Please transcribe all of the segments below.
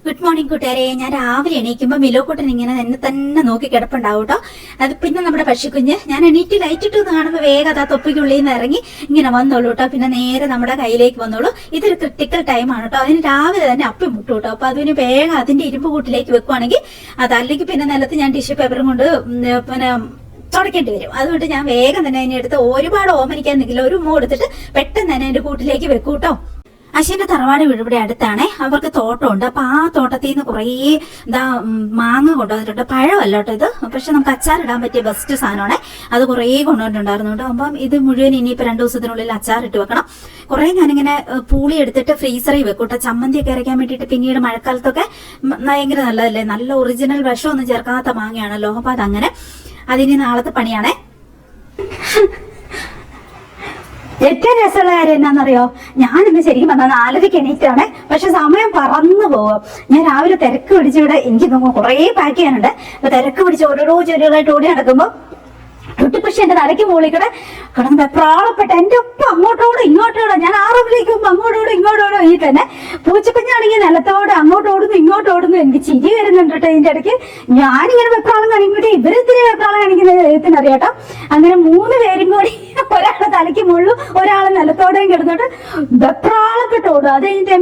Good morning കൂട്ടുകാരെ. ഞാൻ രാവിലെ എണീക്കുമ്പോൾ മിലോക്കുട്ടൻ ഇങ്ങനെ എന്നെ തന്നെ നോക്കി കിടപ്പുണ്ടാവും കേട്ടോ. അത് പിന്നെ നമ്മുടെ പക്ഷിക്കുഞ്ഞ് ഞാൻ എണീറ്റ് ലൈറ്റ് ഇട്ട് കാണുമ്പോൾ വേഗം അതാ തൊപ്പിക്കുള്ളിൽ നിന്ന് ഇറങ്ങി ഇങ്ങനെ വന്നോളൂ കേട്ടോ. പിന്നെ നേരെ നമ്മുടെ കയ്യിലേക്ക് വന്നോളൂ. ഇതൊരു ക്രിട്ടിക്കൽ ടൈമാണ് കേട്ടോ. അതിന് രാവിലെ തന്നെ അപ്പി മുട്ടു കേട്ടോ. അപ്പൊ അതിന് വേഗം അതിന്റെ ഇരുമ്പ് കൂട്ടിലേക്ക് വെക്കുവാണെങ്കിൽ അതല്ലെങ്കിൽ പിന്നെ നിലത്ത് ഞാൻ ടിഷ്യൂ പേപ്പറും കൊണ്ട് പിന്നെ തുടക്കേണ്ടി വരും. അതുകൊണ്ട് ഞാൻ വേഗം തന്നെ അതിനെ എടുത്ത് ഒരുപാട് ഓമനിക്കാൻ നിൽക്കില്ല, ഒരു ഉമ്മ കൊടുത്തിട്ട് പെട്ടെന്ന് തന്നെ അതിന്റെ കൂട്ടിലേക്ക് വെക്കൂ കേട്ടോ. അശ്വിന്റെ തറവാട് വീട് ഇവിടെ അടുത്താണേ. അവർക്ക് തോട്ടമുണ്ട്. അപ്പൊ ആ തോട്ടത്തിൽ നിന്ന് കുറേ മാങ്ങ കൊണ്ടുവന്നിട്ടുണ്ട്. പഴമല്ല കേട്ടോ ഇത്, പക്ഷെ നമുക്ക് അച്ചാറിടാൻ പറ്റിയ ബെസ്റ്റ് സാധനമാണ്. അത് കുറേ കൊണ്ടുവന്നിട്ടുണ്ടായിരുന്നു കേട്ടോ. അപ്പം ഇത് മുഴുവൻ ഇനിയിപ്പോൾ 2 ദിവസത്തിനുള്ളിൽ അച്ചാറിട്ട് വെക്കണം. കുറേ ഞാനിങ്ങനെ പൂളി എടുത്തിട്ട് ഫ്രീസറിൽ വെക്കും കേട്ടോ. ചമ്മന്തിയൊക്കെ അരയ്ക്കാൻ വേണ്ടിയിട്ട്. പിന്നീട് മഴക്കാലത്തൊക്കെ ഭയങ്കര നല്ലതല്ലേ, നല്ല ഒറിജിനൽ വിഷമൊന്നും ചേർക്കാത്ത മാങ്ങയാണല്ലോ. അപ്പൊ അതങ്ങനെ അതിന് നാളത്തെ പണിയാണേ. ഏറ്റവും രസമുള്ള കാര്യം എന്നാന്നറിയോ, ഞാനിന്ന് ശരിക്കും പറഞ്ഞാൽ 4:30 എണീറ്റാണ്. പക്ഷെ സമയം പറന്നു പോവും. ഞാൻ രാവിലെ തിരക്ക് പിടിച്ചിവിടെ എനിക്ക് കുറേ പാക്ക് ചെയ്യാനുണ്ട്. അപ്പൊ തിരക്ക് പിടിച്ച് ഓരോരോ ജോലികളായിട്ട് ഓടി നടക്കുമ്പോ പക്ഷെ എന്റെ തലയ്ക്ക് മുകളിൽ കിടന്ന് വെപ്രാളപ്പെട്ട എന്റെ ഒപ്പം അങ്ങോട്ടോടും ഇങ്ങോട്ടോടും. ഞാൻ 6 മണിക്ക് മുമ്പ് അങ്ങോട്ടോടും ഇങ്ങോട്ടോടും ഈ തന്നെ പൂച്ചപ്പഞ്ഞാണെങ്കിൽ നിലത്തോട് അങ്ങോട്ടോടുന്നു ഇങ്ങോട്ടോടുന്നു. എനിക്ക് ചിരി വരുന്നുണ്ട് കേട്ടോ. ഇതിന്റെ ഇടയ്ക്ക് ഞാനിങ്ങനെ വെപ്രാളം കാണിക്കുമ്പോഴേ ഇവരിത്തിരി വെപ്രാളം കാണിക്കുന്നത് ദൈവത്തിന് അറിയാട്ടോ. അങ്ങനെ 3 പേരും കൂടി ഒരാളെ തലയ്ക്ക് മുകളിലും ഒരാളെ നിലത്തോടെയും കിടന്നിട്ട് വെപ്രാളപ്പെട്ട് ഓടും. അത് കഴിഞ്ഞിട്ട്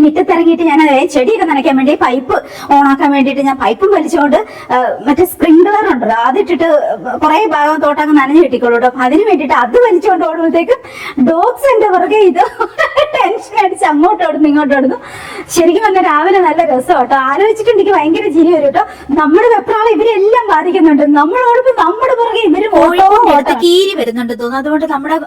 മിറ്റത്തിറങ്ങിയിട്ട് ഞാൻ ചെടിയൊക്കെ നനയ്ക്കാൻ വേണ്ടി പൈപ്പ് ഓണാക്കാൻ വേണ്ടിയിട്ട് ഞാൻ പൈപ്പും വലിച്ചുകൊണ്ട് മറ്റേ സ്പ്രിംഗ്ലർ ഉണ്ടല്ലോ അതിട്ടിട്ട് കുറെ ഭാഗം തോട്ടങ്ങ് നനഞ്ഞു കിട്ടിക്കോളൂ കേട്ടോ. അപ്പൊ അതിന് വേണ്ടിയിട്ട് അത് വലിച്ചുകൊണ്ട് ഓടുമ്പോഴത്തേക്കും ഡോഗ്സ് എന്റെ പുറകെ ഇത് ടെൻഷൻ അടിച്ച് അങ്ങോട്ടോടുന്നു ഇങ്ങോട്ടോടുന്നു. ശരിക്കും പറഞ്ഞാൽ രാവിലെ നല്ല രസം കേട്ടോ. ആലോചിച്ചിട്ടുണ്ടെങ്കിൽ ഭയങ്കര ചിരി വരും കേട്ടോ. നമ്മുടെ വെപ്രാളം ഇവരെല്ലാം ബാധിക്കുന്നുണ്ട്. നമ്മളോടൊപ്പം നമ്മുടെ പുറകെ ഇവര് കീരി വരുന്നുണ്ട് തോന്നുന്നു. അതുകൊണ്ട് നമ്മുടെ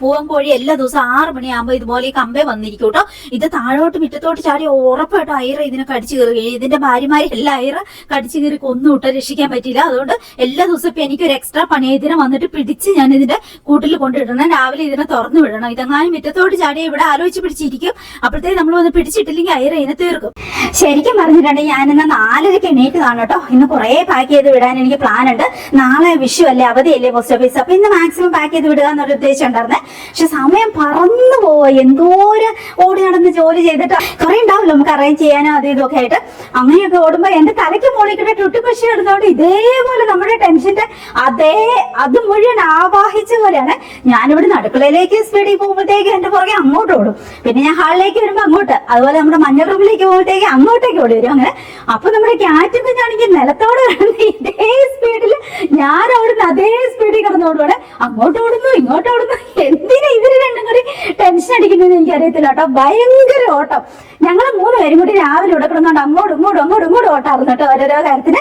പൂവൻ കോഴി എല്ലാ ദിവസവും 6 മണിയാകുമ്പോൾ ഇതുപോലെ ഈ കമ്പേ വന്നിരിക്കും കേട്ടോ. ഇത് താഴോട്ട് മുറ്റത്തോട്ട് ചാടി ഉറപ്പായിട്ടും അയറ ഇതിനെ കടിച്ചു കയറി. ഇതിന്റെ ഭാര്യമാരെ എല്ലാ അയറ കടിച്ചു കയറി കൊന്നുവിട്ട് രക്ഷിക്കാൻ പറ്റില്ല. അതുകൊണ്ട് എല്ലാ ദിവസവും ഇപ്പൊ എനിക്കൊരു എക്സ്ട്രാ പണി. ഇതിനെ വന്നിട്ട് പിടിച്ച് ഞാൻ ഇതിന്റെ കൂട്ടിൽ കൊണ്ടിടണം. രാവിലെ ഇതിനെ തുറന്നു വിടണം. ഇതെങ്ങാനും മുറ്റത്തോട്ട് ചാടി ഇവിടെ ആലോചിച്ച് പിടിച്ചിരിക്കും. അപ്പോഴത്തേക്ക് നമ്മൾ വന്ന് പിടിച്ചിട്ടില്ലെങ്കിൽ അയറ ഇതിനെ തീർക്കും. ശരിക്കും പറഞ്ഞിട്ടുണ്ടെങ്കിൽ ഞാനിന്ന് 4:30 എണീറ്റതാണ് കേട്ടോ. ഇന്ന് കുറെ പാക്ക് ചെയ്ത് വിടാൻ എനിക്ക് പ്ലാൻ ഉണ്ട്. നാളെ വിഷു അല്ലേ, അവധിയല്ലേ പോസ്റ്റ് ഓഫീസ്. അപ്പൊ ഇന്ന് മാക്സിമം പാക്ക് ചെയ്ത് വിടുക എന്നൊരു ഉദ്ദേശം ഉണ്ടായിരുന്നേ. പക്ഷെ സമയം പറന്നു പോവാ. എന്തോരം ഓടി നടന്ന് ജോലി ചെയ്തിട്ട് കുറെ ഉണ്ടാവില്ല നമുക്ക് അറേഞ്ച് ചെയ്യാനോ അത് ഇതൊക്കെ ആയിട്ട്. അങ്ങനെയൊക്കെ ഓടുമ്പോ എന്റെ തലയ്ക്ക് മുകളിൽ ടുട്ടിപ്പശി ഇടുന്നതുകൊണ്ട് ഇതേപോലെ നമ്മുടെ ടെൻഷന്റെ അത് മുഴുവൻ ആവാഹിച്ച പോലെയാണ്. ഞാനിവിടെ അടുക്കളയിലേക്ക് സ്പീഡിൽ പോകുമ്പോഴത്തേക്ക് എന്റെ പുറകെ അങ്ങോട്ട് ഓടും. പിന്നെ ഞാൻ ഹാളിലേക്ക് വരുമ്പോ അങ്ങോട്ട്, അതുപോലെ നമ്മുടെ മഞ്ഞൾ റൂമിലേക്ക് പോകുമ്പോഴത്തേക്ക് അങ്ങോട്ടേക്ക് ഓടി വരും. അങ്ങനെ അപ്പൊ നമ്മുടെ ക്യാറ്റും കുഞ്ഞാണെങ്കിൽ നിലത്തോട് കിടന്ന് ഇതേ സ്പീഡിൽ ഞാൻ ഓടുന്ന അതേ സ്പീഡിൽ കിടന്നോടുകൂടെ അങ്ങോട്ട് ഓടുന്നു ഇങ്ങോട്ട് ഓടുന്നു. എന്തിനാ ഇവര് രണ്ടും കൂടി ടെൻഷൻ അടിക്കുന്നത് എനിക്കറിയത്തില്ല കേട്ടോ. ഭയങ്കര ഓട്ടം. ഞങ്ങൾ 3 പേരും കൂടി രാവിലെ ഇവിടെ കിടന്നോണ്ട് അങ്ങോട്ടും ഇങ്ങോട്ടും ഓട്ടാറുന്നു കേട്ടോ. ഓരോരോ കാര്യത്തിന്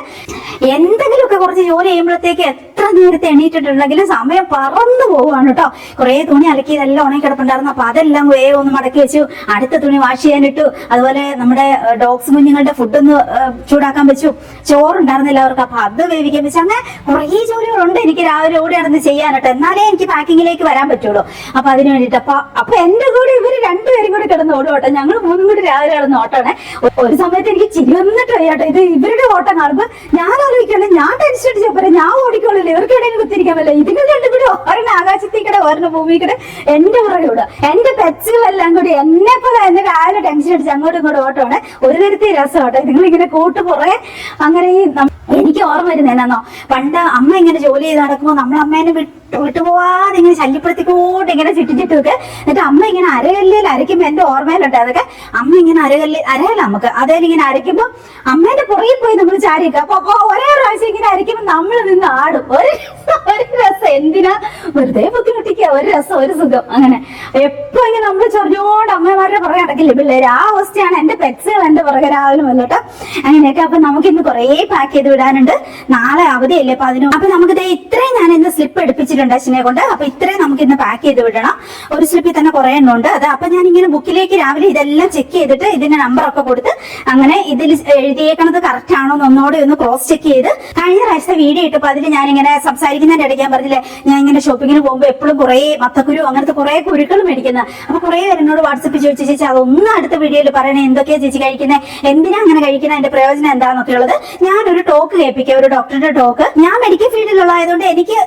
എന്തെങ്കിലുമൊക്കെ കുറച്ച് ജോലി ചെയ്യുമ്പോഴത്തേക്ക് എത്ര നേരത്തെ എണീറ്റിട്ടുണ്ടെങ്കിലും സമയം പറന്നു പോവാണ് കേട്ടോ. കുറെ തുണി അലക്കിയതെല്ലാം ഉണങ്ങി കിടപ്പുണ്ടായിരുന്നു. അപ്പൊ അതെല്ലാം വേഗം ഒന്ന് മടക്കി വെച്ചു. അടുത്ത തുണി വാഷ് ചെയ്യാനിട്ടു. അതുപോലെ നമ്മുടെ ഡോഗ്സ് കുഞ്ഞുങ്ങളുടെ ഫുഡ് ഒന്ന് ചൂടാക്കാൻ വെച്ചു. ചോറുണ്ടായിരുന്നില്ല അവർക്ക്, അപ്പൊ അത് വേവിക്കാൻ വെച്ചു. അങ്ങനെ കുറെ ജോലികളുണ്ട് എനിക്ക് രാവിലെ ഓടി നടന്ന് ചെയ്യാനായിട്ട്. എന്നാലേ എനിക്ക് പാക്കിങ്ങിലേക്ക് വരാൻ പറ്റുള്ളൂ. അപ്പൊ അതിന് വേണ്ടിട്ട് അപ്പൊ എന്റെ കൂടെ ഇവര് 2 പേരും കൂടി കിടന്ന് ഓടും. ഞങ്ങൾ 3 കൂടി രാവിലെ കിടന്ന് ഓട്ടാണ്. ഒരു സമയത്ത് എനിക്ക് ചിരി വന്നിട്ട് വയ്യാട്ടോ. ഇത് ഇവരുടെ ഓട്ടം കാണുമ്പോ ഞാൻ ആലോചിക്കണേ, ഞാൻ ടെൻഷൻ അടിച്ചാ പോരെ, ഞാൻ ഓടിക്കോളില്ല, ഇവർക്ക് എവിടെയും കുത്തിരിക്കാൻ പറ്റില്ല. ഇതിന് 2 കൂടി ഒരെണ്ണം ആകാശത്തേക്കടെ ഒരെണ്ണം ഭൂമിക്കടെ എന്റെ പുറകെ വിടുക. എന്റെ പെറ്റ്സുകളെല്ലാം കൂടി എന്നെ പോലെ എന്നെ രാവിലെ ടെൻഷൻ അടിച്ച് അങ്ങോട്ടും ഇങ്ങോട്ടും ഓട്ടമാണ്. ഒരു തരത്തിൽ രസം കേട്ടോ. നിങ്ങളിങ്ങനെ കൂട്ടുപുറകെ അങ്ങനെ എനിക്ക് ഓർമ്മ വരുന്നേന്നോ, പണ്ട് അമ്മ ഇങ്ങനെ ജോലി ചെയ്ത് നടക്കുമ്പോൾ നമ്മൾ അമ്മേനെ വിട്ടുപോവാതെ ഇങ്ങനെ ശല്യപ്പെടുത്തിക്കൂട്ട് ഇങ്ങനെ ചുറ്റിച്ചിട്ട് വെക്ക്. എന്നിട്ട് അമ്മ ഇങ്ങനെ അരകല്ലിൽ അരയ്ക്കുമ്പോ എന്റെ ഓർമ്മയിലുണ്ട് അതൊക്കെ. അമ്മ ഇങ്ങനെ അരയല്ല നമുക്ക് അതേലും ഇങ്ങനെ അരയ്ക്കുമ്പോ അമ്മേന്റെ പുറകിൽ പോയി നമ്മൾ ചാരിക്കുക. അപ്പൊ ഒരേ പ്രാവശ്യം ഇങ്ങനെ അരയ്ക്കുമ്പോ നമ്മൾ നിന്ന് ആടും. ഒരു രസം. എന്തിനാ വെറുതെ ബുദ്ധിമുട്ടിക്കുക, ഒരു രസം, ഒരു സുഖം. അങ്ങനെ എപ്പോ ഇങ്ങനെ നമ്മൾ ചൊറിഞ്ഞോണ്ട് അമ്മമാരുടെ പുറകെ അടക്കില്ലേ പിള്ളേര്. ആ അവസ്ഥയാണ് എന്റെ പെറ്റ്സുകൾ എന്റെ പുറകെ രാവിലെ വന്നിട്ട്. അങ്ങനെയൊക്കെ. അപ്പൊ നമുക്ക് ഇന്ന് കുറെ പാക്ക് ചെയ്ത് വിടാനുണ്ട്. നാളെ അവധിയല്ലേ 11. അപ്പൊ നമുക്ക് ഇത്രയും ഞാൻ ഇന്ന് സ്ലിപ്പ് എടുപ്പിച്ചിട്ടുണ്ട് അച്ഛനെ കൊണ്ട്. അപ്പൊ ഇത്രയും നമുക്ക് ഇന്ന് പാക്ക് ചെയ്ത് വിടണം. ഒരു സ്ലിപ്പിൽ തന്നെ കുറെ എണ്ണം ഉണ്ട്. അത് അപ്പൊ ഞാൻ ഇങ്ങനെ ബുക്കിലേക്ക് രാവിലെ ഇതെല്ലാം ചെക്ക് ചെയ്തിട്ട് ഇതിന്റെ നമ്പറൊക്കെ കൊടുത്ത് അങ്ങനെ ഇതിൽ എഴുതിയേക്കണത് കറക്റ്റ് ആണോ ഒന്നോടെ ഒന്ന് ക്രോസ് ചെക്ക് ചെയ്ത് കഴിഞ്ഞ പ്രാവശ്യത്തെ വീഡിയോ ഇട്ടപ്പോ അതിൽ ഞാൻ ഇങ്ങനെ സംസാരിക്കുന്നതിന്റെ ഇടയ്ക്ക് ഞാൻ പറഞ്ഞില്ലേ, ഞാൻ ഇങ്ങനെ ഷോപ്പിങ്ങിന് പോകുമ്പോൾ എപ്പോഴും കുറെ മത്തക്കുരു അങ്ങനത്തെ കുറെ കുരുക്കൾ മേടിക്കുന്ന. അപ്പൊ കുറെ പേര് എന്നോട് വാട്സപ്പിൽ ചോദിച്ചു, ചേച്ചി അതൊന്നും അടുത്ത വീഡിയോയിൽ പറയണേ, എന്തൊക്കെയാ ചേച്ചി കഴിക്കുന്നത്, എന്തിനാ അങ്ങനെ കഴിക്കുന്നത്, അതിന്റെ പ്രയോജനം എന്താന്നൊക്കെ ഉള്ളത് ഞാനൊരു ടോക്ക് കേൾപ്പിക്കാം, ഒരു ഡോക്ടറുടെ ടോക്ക്. ഞാൻ മെഡിക്കൽ ഫീൽഡിലുള്ളതായതുകൊണ്ട് എനിക്ക്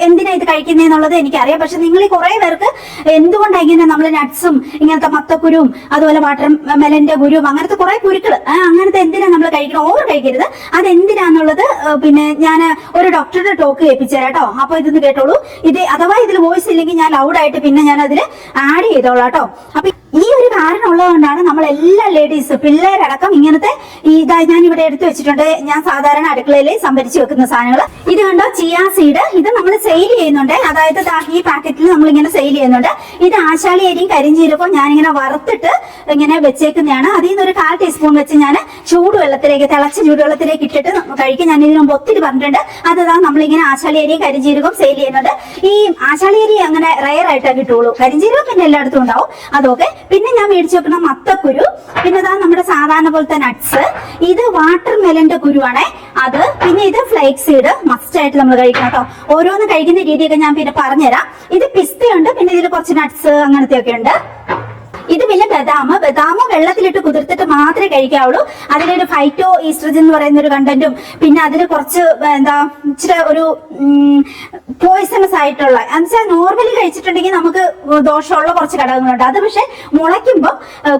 എന്തിനാ ഇത് കഴിക്കുന്നതെന്നുള്ളത് എനിക്കറിയാം. പക്ഷെ നിങ്ങൾ ഈ കുറെ പേർക്ക് എന്തുകൊണ്ടാണ് ഇങ്ങനെ നമ്മൾ നട്ട്സും ഇങ്ങനത്തെ മത്തക്കുരുവും അതുപോലെ വാട്ടർ മെലന്റെ കുരുവും അങ്ങനത്തെ കുറെ കുരുക്കൾ അങ്ങനത്തെ എന്തിനാ നമ്മൾ കഴിക്കണം, ഓവർ കഴിക്കരുത്. അതെന്തിനാന്നുള്ളത് പിന്നെ ഞാൻ ഒരു ഡോക്ടറുടെ ടോക്ക് കേൾപ്പിച്ചു തരാം കേട്ടോ. അപ്പൊ ഇതൊന്ന് കേട്ടോളൂ. ഇത് അഥവാ ഇതിൽ വോയിസ് ഇല്ലെങ്കിൽ ഞാൻ ലൗഡായിട്ട് പിന്നെ ഞാൻ അതിൽ ആഡ് ചെയ്തോളാം കേട്ടോ. അപ്പൊ ഈ ഒരു കാരണം ഉള്ളതുകൊണ്ടാണ് നമ്മൾ എല്ലാ ലേഡീസ് പിള്ളേരടക്കം ഇങ്ങനത്തെ ഇതായി ഞാൻ ഇവിടെ എടുത്തു വെച്ചിട്ടുണ്ട്. ഞാൻ സാധാരണ അടുക്കളയിൽ സംഭരിച്ചു വെക്കുന്ന സാധനങ്ങൾ. ഇത് കണ്ടോ, ചിയാ സീഡ്. ഇത് നമ്മൾ സെയിൽ ചെയ്യുന്നുണ്ട്. അതായത് ഈ പാക്കറ്റിൽ നമ്മൾ ഇങ്ങനെ സെയിൽ ചെയ്യുന്നുണ്ട്. ഇത് ആശാളി അരിയും കരിഞ്ചീരകവും ഞാനിങ്ങനെ വറുത്തിട്ട് ഇങ്ങനെ വെച്ചേക്കുന്നതാണ്. അതിൽ നിന്ന് ഒരു 1/4 ടീസ്പൂൺ വെച്ച് ഞാൻ തിളച്ച ചൂടുവെള്ളത്തിലേക്ക് ഇട്ടിട്ട് കഴിക്കും. ഞാൻ ഇതിന് മുമ്പ് ഒത്തിരി പറഞ്ഞിട്ടുണ്ട്. അതാ നമ്മളിങ്ങനെ ആശാളി അരിയും കരിഞ്ചീരകവും സെയിൽ ചെയ്യുന്നുണ്ട്. ഈ ആശാളി അരി അങ്ങനെ റയർ ആയിട്ടേ കിട്ടുള്ളൂ. കരിഞ്ചീരകം പിന്നെ എല്ലായിടത്തും ഉണ്ടാവും. അതൊക്കെ പിന്നെ ഞാൻ മേടിച്ചു വെക്കുന്ന മത്തക്കുരു, പിന്നെ ഇതാ നമ്മുടെ സാധാരണ പോലത്തെ നട്ട്സ്. ഇത് വാട്ടർ മെലന്റെ കുരുവാണേ അത്. പിന്നെ ഇത് ഫ്ലേക്സ് സീഡ് മസ്റ്റ് ആയിട്ട് നമ്മൾ കഴിക്കണം കേട്ടോ. ഓരോന്ന് കഴിക്കുന്ന രീതിയൊക്കെ ഞാൻ പിന്നെ പറഞ്ഞുതരാം. ഇത് പിസ്തയുണ്ട്, പിന്നെ ഇതിൽ കുറച്ച് നട്ട്സ് അങ്ങനത്തെ ഒക്കെ ഉണ്ട്. ഇത് പിന്നെ ബദാം വെള്ളത്തിലിട്ട് കുതിർത്തിട്ട് മാത്രമേ കഴിക്കാവുള്ളൂ. അതിലൊരു ഫൈറ്റോ ഈസ്ട്രജൻ എന്ന് പറയുന്ന ഒരു കണ്ടന്റും പിന്നെ അതിൽ കുറച്ച് ഇച്ചിരി ഒരു പോയിസണസ് ആയിട്ടുള്ള എന്നുവെച്ചാൽ നോർമലി കഴിച്ചിട്ടുണ്ടെങ്കിൽ നമുക്ക് ദോഷമുള്ള കുറച്ച് ഘടകങ്ങളുണ്ട്. അത് പക്ഷെ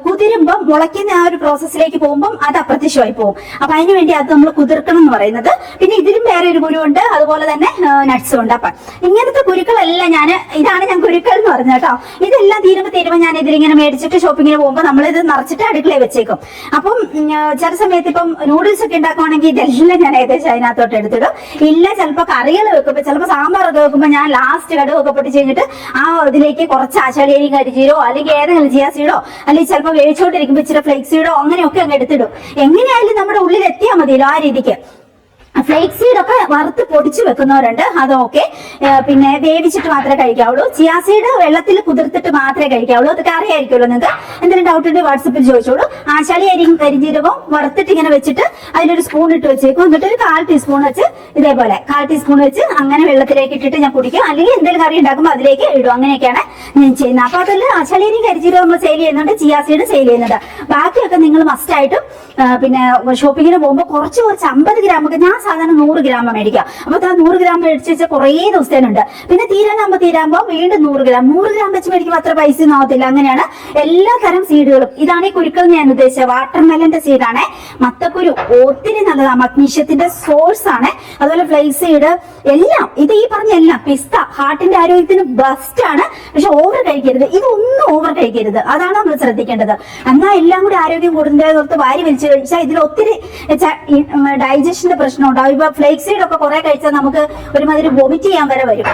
കുതിരുമ്പം മുളയ്ക്കുന്ന ആ ഒരു പ്രോസസ്സിലേക്ക് പോകുമ്പോൾ അത് അപ്രത്യക്ഷമായി പോകും. അപ്പൊ അതിന് വേണ്ടി അത് നമ്മൾ കുതിർക്കണം എന്ന് പറയുന്നത്. പിന്നെ ഇതിലും വേറെ ഒരു കുരുവുണ്ട്, അതുപോലെ തന്നെ നട്ട്സും ഉണ്ട്. അപ്പൊ ഇങ്ങനത്തെ കുരുക്കളെല്ലാം ഇതാണ് ഞാൻ കുരുക്കൾ എന്ന് പറഞ്ഞത് കേട്ടോ. ഇതെല്ലാം തീരുമ്പോ ഞാൻ ഇതിലിങ്ങനെ മേടിച്ചിട്ട് ഷോപ്പിങ്ങിന് പോകുമ്പോൾ നമ്മളിത് നിറച്ചിട്ട് അടുക്കളയിൽ വെച്ചേക്കും. അപ്പം ചില സമയത്ത് ഇപ്പം നൂഡിൽസ് ഒക്കെ ഉണ്ടാക്കുവാണെങ്കിൽ ഇതെല്ലാം ഞാൻ ഏകദേശം അതിനകത്തോട്ട് എടുത്തിടും. ഇല്ല ചിലപ്പോൾ കറികൾ വെക്കുമ്പോൾ, ചിലപ്പോൾ സാമ്പാറൊക്കെ വെക്കുമ്പോൾ ഞാൻ ലാസ്റ്റ് കടുകൊക്കെ പൊട്ടിച്ച് കഴിഞ്ഞിട്ട് ആ ഇതിലേക്ക് കുറച്ച് ആശാളിയരി കരിജീരോ അല്ലെങ്കിൽ ഏതെങ്കിലും ചിയാ സീഡോ അല്ലെങ്കിൽ ചിലപ്പോൾ വേവിച്ചോണ്ടിരിക്കുമ്പോൾ ഇച്ചിരി ഫ്ലേക്സ് സീഡോ അങ്ങനെയൊക്കെ അങ്ങ് എടുത്തിടും. എങ്ങനെയായാലും നമ്മുടെ ഉള്ളിൽ എത്തിയാൽ മതിയല്ലോ ആ രീതിക്ക്. ഫ്ലേക്സ് സീഡ് ഒക്കെ വറുത്ത് പൊടിച്ചു വെക്കുന്നവരുണ്ട്, അതൊക്കെ പിന്നെ വേവിച്ചിട്ട് മാത്രമേ കഴിക്കാവുള്ളൂ. ചിയാ സീഡ് വെള്ളത്തിൽ കുതിർത്തിട്ട് മാത്രമേ കഴിക്കാവുള്ളൂ. അതൊക്കെ അറിയായിരിക്കുമല്ലോ നിങ്ങൾക്ക്. എന്തെങ്കിലും ഡൗട്ട് ഉണ്ടെങ്കിൽ വാട്സപ്പിൽ ചോദിച്ചോളൂ. ആശാളി അരിയും കരിഞ്ജീരകവും വറുത്തിട്ട് ഇങ്ങനെ വെച്ചിട്ട് അതിലൊരു സ്പൂൺ ഇട്ട് വെച്ചേക്കും. എന്നിട്ട് ഒരു 1/4 ടീസ്പൂൺ വെച്ച് ഇതേപോലെ 1/4 ടീസ്പൂൺ വെച്ച് അങ്ങനെ വെള്ളത്തിലേക്ക് ഇട്ടിട്ട് ഞാൻ കുടിക്കും. അല്ലെങ്കിൽ എന്തെങ്കിലും കറി ഉണ്ടാക്കുമ്പോൾ അതിലേക്ക് ഇടും. അങ്ങനെയൊക്കെയാണ് ഞാൻ ചെയ്യുന്നത്. അപ്പൊ അതിൽ ആശാളി അരിയും കരിഞ്ജീരകവും നമ്മൾ സെയിൽ ചെയ്യുന്നുണ്ട്, ചിയാ സീഡ് സെയിൽ ചെയ്യുന്നുണ്ട്. ബാക്കിയൊക്കെ നിങ്ങൾ മസ്റ്റ് ആയിട്ടും പിന്നെ ഷോപ്പിങ്ങിന് പോകുമ്പോൾ കുറച്ച് 50 ഗ്രാം ഒക്കെ, ഞാൻ സാധാരണ 100 ഗ്രാം മേടിക്കാം. അപ്പൊ 100 ഗ്രാം മേടിച്ച് വെച്ചാൽ കുറേ ദിവസത്തേനുണ്ട്. പിന്നെ തീരാനാകുമ്പോൾ വീണ്ടും 100 ഗ്രാം വെച്ച് മേടിക്കുമ്പോൾ അത്ര പൈസ ഒന്നും ആവത്തില്ല. അങ്ങനെയാണ് എല്ലാ തരം സീഡുകളും. ഇതാണ് ഈ കുരുക്കൾ ഞാൻ ഉദ്ദേശിച്ചത്. വാട്ടർ മെലന്റെ സീഡാണ്. മത്തക്കുരു ഒത്തിരി നല്ലതാണ്, മഗ്നീഷ്യത്തിന്റെ സോഴ്സ് ആണ്. അതുപോലെ ഫ്ലേക്സ് സീഡ് എല്ലാം, ഇത് ഈ പറഞ്ഞ എല്ലാം. പിസ്ത ഹാർട്ടിന്റെ ആരോഗ്യത്തിന് ബെസ്റ്റ് ആണ്. പക്ഷെ ഓവർ കഴിക്കരുത്, ഇതൊന്നും ഓവർ കഴിക്കരുത്. അതാണ് നമ്മൾ ശ്രദ്ധിക്കേണ്ടത്. എന്നാൽ എല്ലാം കൂടി ആരോഗ്യം കൂടുന്നതിനോർത്ത് വാരി വലിച്ചു കഴിച്ചാൽ ഇതിൽ ഒത്തിരി ഡൈജഷന്റെ പ്രശ്നം ഉണ്ടാവും. ഇപ്പൊ ഫ്ലേക്സ് സീഡ് ഒക്കെ കുറെ കഴിച്ചാൽ നമുക്ക് ഒരുമാതിരി വൊമിറ്റ് ചെയ്യാൻ വരെ വരും.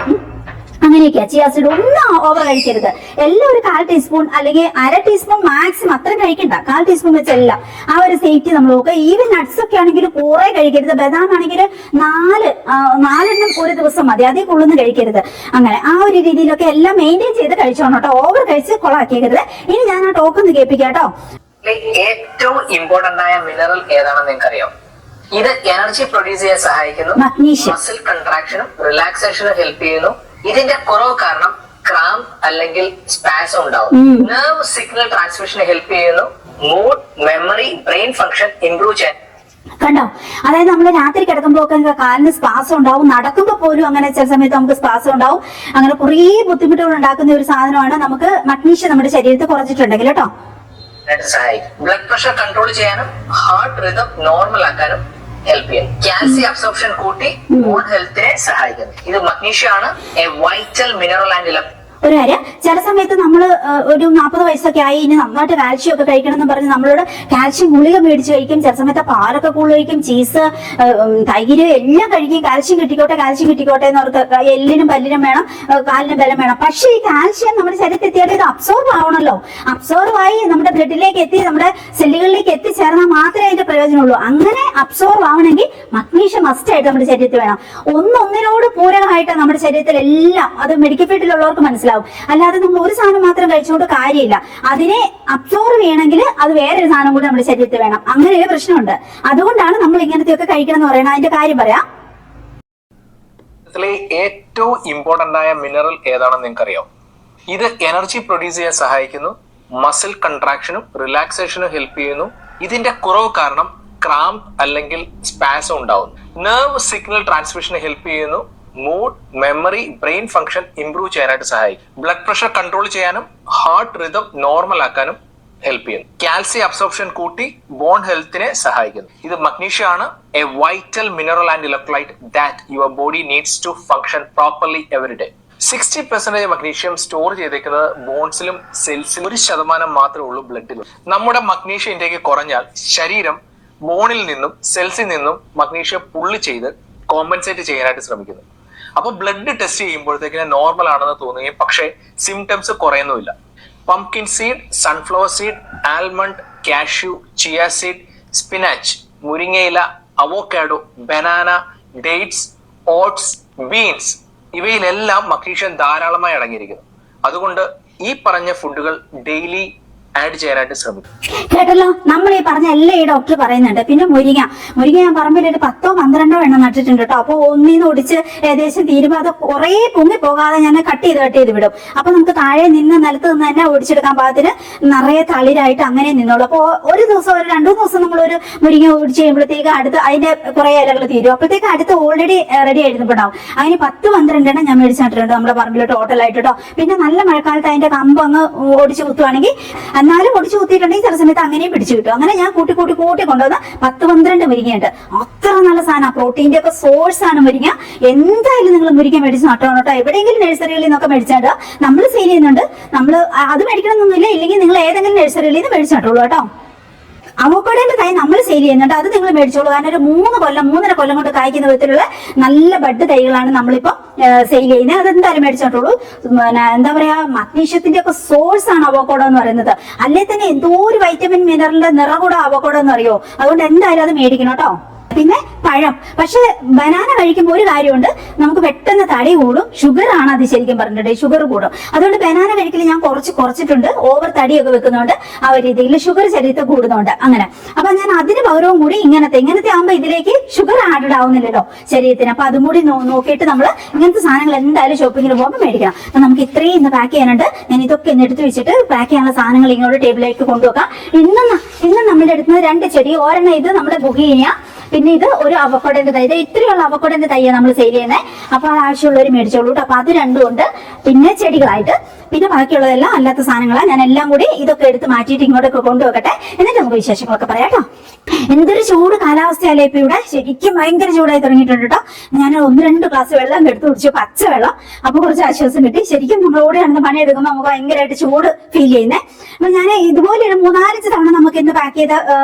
അങ്ങനെയൊക്കെയാ. ചിയാ സീഡ് ഒന്നും ഓവർ കഴിക്കരുത്. എല്ലാം ഒരു 1/4 ടീസ്പൂൺ അല്ലെങ്കിൽ 1/2 ടീസ്പൂൺ മാക്സിമം, അത്ര കഴിക്കണ്ട. 1/4 ടീസ്പൂൺ വെച്ചെല്ലാം ആ ഒരു സേഫ്റ്റി നമ്മൾ നോക്കുക. ഈവൻ നട്ട്സ് ഒക്കെ ആണെങ്കിൽ കുറെ കഴിക്കരുത്. ബദാം ആണെങ്കിൽ 4 ഒരു ദിവസം മതി, അതിൽ കൂടുതൽ കഴിക്കരുത്. അങ്ങനെ ആ ഒരു രീതിയിലൊക്കെ എല്ലാം മെയിൻറ്റെയിൻ ചെയ്ത് കഴിച്ചോണം കേട്ടോ. ഓവർ കഴിച്ച് കൊളാക്കിയരുത്. ഇനി ഞാൻ ആ ടോക്കൊന്ന് കേൾപ്പിക്കാം കേട്ടോ. ഏറ്റവും ഇമ്പോർട്ടന്റ് ആയ മിനറൽ ഏതാണെന്ന് നിങ്ങൾക്കറിയാം? ഇത് എനർജി പ്രൊഡ്യൂസ് ചെയ്യാൻ സഹായിക്കുന്നു, മസിൽ കൺട്രാക്ഷനും റിലാക്സേഷനും ഹെൽപ്പ് ചെയ്യുന്നു. ഇതിന്റെ കുറവ് കാരണം ക്രാം അല്ലെങ്കിൽ സ്പാസം ഉണ്ടാവും. നെർവ് സിഗ്നൽ ട്രാൻസ്മിഷന് ഹെൽപ്പ് ചെയ്യുന്നു. Mood, memory, brain function improve ചെയ്യാൻ. കണ്ടോ? അതായത് നമ്മൾ രാത്രി കിടക്കുമ്പോഴൊക്കെ കാലിന് സ്പാസം ഉണ്ടാവും, നടക്കുമ്പോൾ പോലും അങ്ങനെ ചില സമയത്ത് നമുക്ക് സ്പാസം ഉണ്ടാവും. അങ്ങനെ കുറേ ബുദ്ധിമുട്ടുകൾ ഉണ്ടാക്കുന്ന ഒരു സാധനമാണ്. നമുക്ക് മഗ്നീഷ്യം നമ്മുടെ ശരീരത്തിൽ കുറച്ചിട്ടുണ്ടെങ്കിൽ കേട്ടോ സഹായിക്കും. ബ്ലഡ് പ്രഷർ കൺട്രോൾ ചെയ്യാനും ഹാർട്ട് റിതം നോർമൽ ആക്കാനും ഹെൽപ്പ് ചെയ്യും. കാൽസ്യം അബ്സോർപ്ഷൻ കൂട്ടി ബോൺ ഹെൽത്തിനെ സഹായിക്കുന്നു. ഇത് മഗ്നീഷ്യം ആണ്, a vital mineral and electron. ഒരു കാര്യം, ചില സമയത്ത് നമ്മൾ ഒരു 40 വയസ്സൊക്കെ ആയി ഇനി നന്നായിട്ട് കാൽഷ്യം ഒക്കെ കഴിക്കണം എന്ന് പറഞ്ഞ് നമ്മളോട് കാൽഷ്യം ഗുളിക മേടിച്ച് കഴിക്കും. ചില സമയത്ത് പാലൊക്കെ കൂടുതൽ കഴിക്കും, ചീസ്, തൈര് എല്ലാം കഴിക്കും. കാൽഷ്യം കിട്ടിക്കോട്ടെ എന്ന് ഓർത്ത് എല്ലിനും പല്ലിനും വേണം, കാലിനും ബലം വേണം. പക്ഷേ ഈ കാൽഷ്യം നമ്മുടെ ശരീരത്തിൽ എത്തിയാൽ ഇത് അബ്സോർവ് ആവണല്ലോ. അബ്സോർവ് ആയി നമ്മുടെ ബ്ലഡിലേക്ക് എത്തി നമ്മുടെ സെല്ലുകളിലേക്ക് എത്തിച്ചേർന്നാൽ മാത്രമേ അതിന്റെ പ്രയോജനമുള്ളൂ. അങ്ങനെ അബ്സോർവ് ആവണമെങ്കിൽ മഗ്നീഷ്യം മസ്റ്റ് ആയിട്ട് നമ്മുടെ ശരീരത്തിൽ വേണം. ഒന്നൊന്നിനോട് പൂരകമായിട്ട് നമ്മുടെ ശരീരത്തിൽ എല്ലാം, അത് മെഡിക്കൽ ഫീൽഡിലുള്ളവർക്ക് മനസ്സിലാവും. അല്ലാതെ നമ്മൾ ഒരു സാധനം മാത്രം കഴിച്ചുകൊണ്ട് കാര്യമില്ല. അതിനെ അബ്സോർവ് ചെയ്യണമെങ്കിൽ അത് വേറൊരു സാധനം കൂടി നമ്മുടെ ശരീരത്തിൽ വേണം. അങ്ങനെ ഒരു പ്രശ്നമുണ്ട്. അതുകൊണ്ടാണ് നമ്മൾ ഇങ്ങനത്തെയൊക്കെ കഴിക്കണം എന്ന് പറയുന്നത്. അതിന്റെ കാര്യം പറയാം. ഏറ്റവും ഇമ്പോർട്ടന്റ് ആയ മിനറൽ ഏതാണെന്ന് നിങ്ങൾക്കറിയാം? ഇത് എനർജി പ്രൊഡ്യൂസ് ചെയ്യാൻ സഹായിക്കുന്നു, മസിൽ കൺട്രാക്ഷനും റിലാക്സേഷനും ഹെൽപ്പ് ചെയ്യുന്നു. ഇതിന്റെ കുറവ് കാരണം ക്രാംപ് അല്ലെങ്കിൽ സ്പാസം ഉണ്ടാവുന്നു. നെർവ് സിഗ്നൽ ട്രാൻസ്മിഷന് ഹെൽപ്പ് ചെയ്യുന്നു. Mood, memory, brain function improve ചെയ്യാനായിട്ട് സഹായിക്കും. ബ്ലഡ് പ്രഷർ കൺട്രോൾ ചെയ്യാനും ഹാർട്ട് റിതം നോർമൽ ആക്കാനും ഹെൽപ്പ് ചെയ്യുന്നു. കാൽസ്യം അബ്സോർപ്ഷൻ കൂട്ടി ബോൺ ഹെൽത്തിനെ സഹായിക്കുന്നു. ഇത് മഗ്നീഷ്യം ആണ്, a vital mineral and electrolyte that your body needs to function properly every day. 60% magnesium store ചെയ്തേക്കുന്നത് ബോൺസിലും സെൽസിലും, 1% മാത്രമേ ഉള്ളൂ ബ്ലഡിലും. നമ്മുടെ മഗ്നീഷ്യം ഇൻടേക്ക് കുറഞ്ഞാൽ ശരീരം ബോണിൽ നിന്നും സെൽസിൽ നിന്നും മഗ്നീഷ്യം പുള്ളി ചെയ്ത് കോമ്പൻസേറ്റ് ചെയ്യാനായിട്ട് ശ്രമിക്കുന്നു. അപ്പൊ ബ്ലഡ് ടെസ്റ്റ് ചെയ്യുമ്പോഴത്തേക്കിന് നോർമൽ ആണെന്ന് തോന്നുകയും പക്ഷേ സിംറ്റംസ് കുറയുന്നുമില്ല. Pumpkin seed, sunflower seed, almond, cashew, chia seed, spinach, മുരിങ്ങയില, avocado, banana, dates, oats, beans ഇവയിലെല്ലാം മഗ്നീഷ്യം ധാരാളമായി അടങ്ങിയിരിക്കുന്നു. അതുകൊണ്ട് ഈ പറഞ്ഞ ഫുഡുകൾ ഡെയിലി ആഡ് ചെയ്യാനായിട്ട് ശ്രമിക്കും. കേട്ടല്ലോ, നമ്മൾ ഈ പറഞ്ഞ എല്ലാം ഈ ഡോക്ടർ പറയുന്നുണ്ട്. പിന്നെ മുരിങ്ങ ഞാൻ പറമ്പിൽ ഒരു 10-12 എണ്ണം നട്ടിട്ടുണ്ട് കേട്ടോ. അപ്പൊ ഒന്നിന്ന് ഒടിച്ച് ഏകദേശം തീരുമ്പോൾ അത് കുറെ പൊങ്ങി പോകാതെ ഞാൻ കട്ട് ചെയ്ത് വിടും. അപ്പൊ നമുക്ക് താഴെ നിന്ന് നിലത്ത് നിന്ന് തന്നെ ഒടിച്ചെടുക്കാൻ പാകത്തിന് നിറയെ തളിരായിട്ട് അങ്ങനെ നിന്നോളൂ. അപ്പൊ ഒരു ദിവസം ഒരു 2-3 ദിവസം നമ്മളൊരു മുരിങ്ങ ഒടിച്ച് കഴിയുമ്പോഴത്തേക്ക് അടുത്ത് അതിന്റെ കുറെ ഇലകൾ തീരും. അപ്പോഴത്തേക്ക് അടുത്ത് ഓൾറെഡി റെഡി ആയിട്ടുണ്ടാവും. അതിന് 10-12 എണ്ണം ഞാൻ മേടിച്ച് നട്ടിട്ടുണ്ട് നമ്മുടെ പറമ്പിൽ ടോട്ടലായിട്ട് കേട്ടോ. പിന്നെ നല്ല മഴക്കാലത്ത് അതിന്റെ കമ്പ് അങ്ങ് ഒടിച്ച് കുത്തുവാണെങ്കിൽ, എന്നാലും ഒടിച്ചു കുത്തിയിട്ടുണ്ടെങ്കിൽ ചില സമയത്ത് അങ്ങനെയും പിടിച്ചു കിട്ടും. അങ്ങനെ ഞാൻ കൂട്ടി കൊണ്ടുവന്ന 10-12 മുരിങ്ങയുണ്ട്. അത്ര നല്ല സാധനം, പ്രോട്ടീന്റെ ഒക്കെ സോഴ്സ് ആണ് മുരിങ്ങ. എന്തായാലും നിങ്ങൾ മുരിങ്ങ മേടിച്ച് നട്ടോണം കേട്ടോ. എവിടെയെങ്കിലും നഴ്സറികളിൽ നിന്നൊക്കെ മേടിച്ചാട്ടോ. നമ്മൾ സെയിൽ ചെയ്യുന്നുണ്ട്. നമ്മൾ അത് മേടിക്കണമെന്നൊന്നുമില്ല, ഇല്ലെങ്കിൽ നിങ്ങൾ ഏതെങ്കിലും നഴ്സറികളിൽ നിന്ന് മേടിച്ച് നട്ടോളൂ കേട്ടോ. അവോക്കാഡോന്റെ തൈ നമ്മൾ സെയിൽ ചെയ്യുന്നുണ്ട്, അത് നിങ്ങൾ മേടിച്ചോളൂ. കാരണം ഒരു 3-3.5 കൊല്ലം കൊണ്ട് കായ്ക്കുന്ന വിധത്തിലുള്ള നല്ല ബഡ് തൈകളാണ് നമ്മളിപ്പോ സെയിൽ ചെയ്യുന്നത്. അതെന്തായാലും മേടിച്ചോളൂ. എന്താ പറയാ, മഗ്നീഷ്യത്തിന്റെ ഒക്കെ സോഴ്സ് ആണ് അവോക്കാഡോ എന്ന് പറയുന്നത്. അല്ലേ തന്നെ എന്തോ ഒരു വൈറ്റമിൻ മിനറലിന്റെ നിറം കൂടെ അവോക്കാഡോ എന്ന് അറിയോ. അതുകൊണ്ട് എന്തായാലും അത് മേടിക്കണം കേട്ടോ. പിന്നെ പഴം. പക്ഷെ ബനാന കഴിക്കുമ്പോൾ ഒരു കാര്യമുണ്ട്, നമുക്ക് പെട്ടെന്ന് തടി കൂടും. ഷുഗർ ആണ് അത് ശരിക്കും പറഞ്ഞിട്ട്, ഷുഗർ കൂടും. അതുകൊണ്ട് ബനാന കഴിക്കൽ ഞാൻ കുറച്ചിട്ടുണ്ട്. ഓവർ തടിയൊക്കെ വെക്കുന്നുണ്ട്, ആ ഒരു രീതിയിൽ ഷുഗർ ശരീരത്തിൽ കൂടുന്നുണ്ട്. അങ്ങനെ അപ്പൊ ഞാൻ അതിന് പകരവും കൂടി ഇങ്ങനത്തെ ആകുമ്പോൾ ഇതിലേക്ക് ഷുഗർ ആഡഡ് ആവുന്നില്ലല്ലോ ശരീരത്തിന്. അപ്പൊ അതും കൂടി നോക്കിയിട്ട് നമ്മൾ ഇങ്ങനത്തെ സാധനങ്ങൾ എന്തായാലും ഷോപ്പിങ്ങിന് പോകുമ്പോൾ മേടിക്കണം. അപ്പൊ നമുക്ക് ഇത്രയും ഇന്ന് പാക്ക് ചെയ്യാനുണ്ട്. ഞാൻ ഇതൊക്കെ ഒന്ന് എടുത്ത് വെച്ചിട്ട് പാക്ക് ചെയ്യാനുള്ള സാധനങ്ങൾ ഇങ്ങോട്ട് ടേബിളിലേക്ക് കൊണ്ടുവെക്കാം. ഇന്ന് നമ്മുടെ അടുത്ത് 2 ചെടി, ഒരെണ്ണം ഇത് നമ്മുടെ ബുഗീനിയ, പിന്നെ ഇത് ഒരു അവക്കോടന്റെ തൈ. ഇത്രയുള്ള അവക്കോടന്റെ തൈയാണ് നമ്മൾ സെയിൽ ചെയ്യുന്നത്. അപ്പൊ ആവശ്യമുള്ളവർ മേടിച്ചോളൂ. അപ്പൊ അത് 2 ഉണ്ട്. പിന്നെ ചെടികളായിട്ട്, പിന്നെ ബാക്കിയുള്ളതെല്ലാം അല്ലാത്ത സാധനങ്ങളാണ്. ഞാൻ എല്ലാം കൂടി ഇതൊക്കെ എടുത്ത് മാറ്റിയിട്ട് ഇങ്ങോട്ടൊക്കെ കൊണ്ടുവെക്കട്ടെ. എന്നിട്ട് നമുക്ക് വിശേഷങ്ങളൊക്കെ പറയാം കേട്ടോ. എന്തൊരു ചൂട് കാലാവസ്ഥയല്ലേ ഇപ്പൊ ഇവിടെ. ശരിക്കും ഭയങ്കര ചൂടായി തുടങ്ങിയിട്ടുണ്ട് കേട്ടോ. ഞാൻ 1-2 ഗ്ലാസ് വെള്ളം എടുത്ത് കുടിച്ചു, പച്ചവെള്ളം. അപ്പൊ കുറച്ച് ആശ്വാസം കിട്ടി. ശരിക്കും നമ്മളോട് കിടന്ന് പണിയെടുക്കുമ്പോൾ നമുക്ക് ഭയങ്കരമായിട്ട് ചൂട് ഫീൽ ചെയ്യുന്നത്. അപ്പൊ ഞാൻ ഇതുപോലെ ഒരു 3-4 തവണ നമുക്ക് ഇന്ന് പാക്ക് ചെയ്ത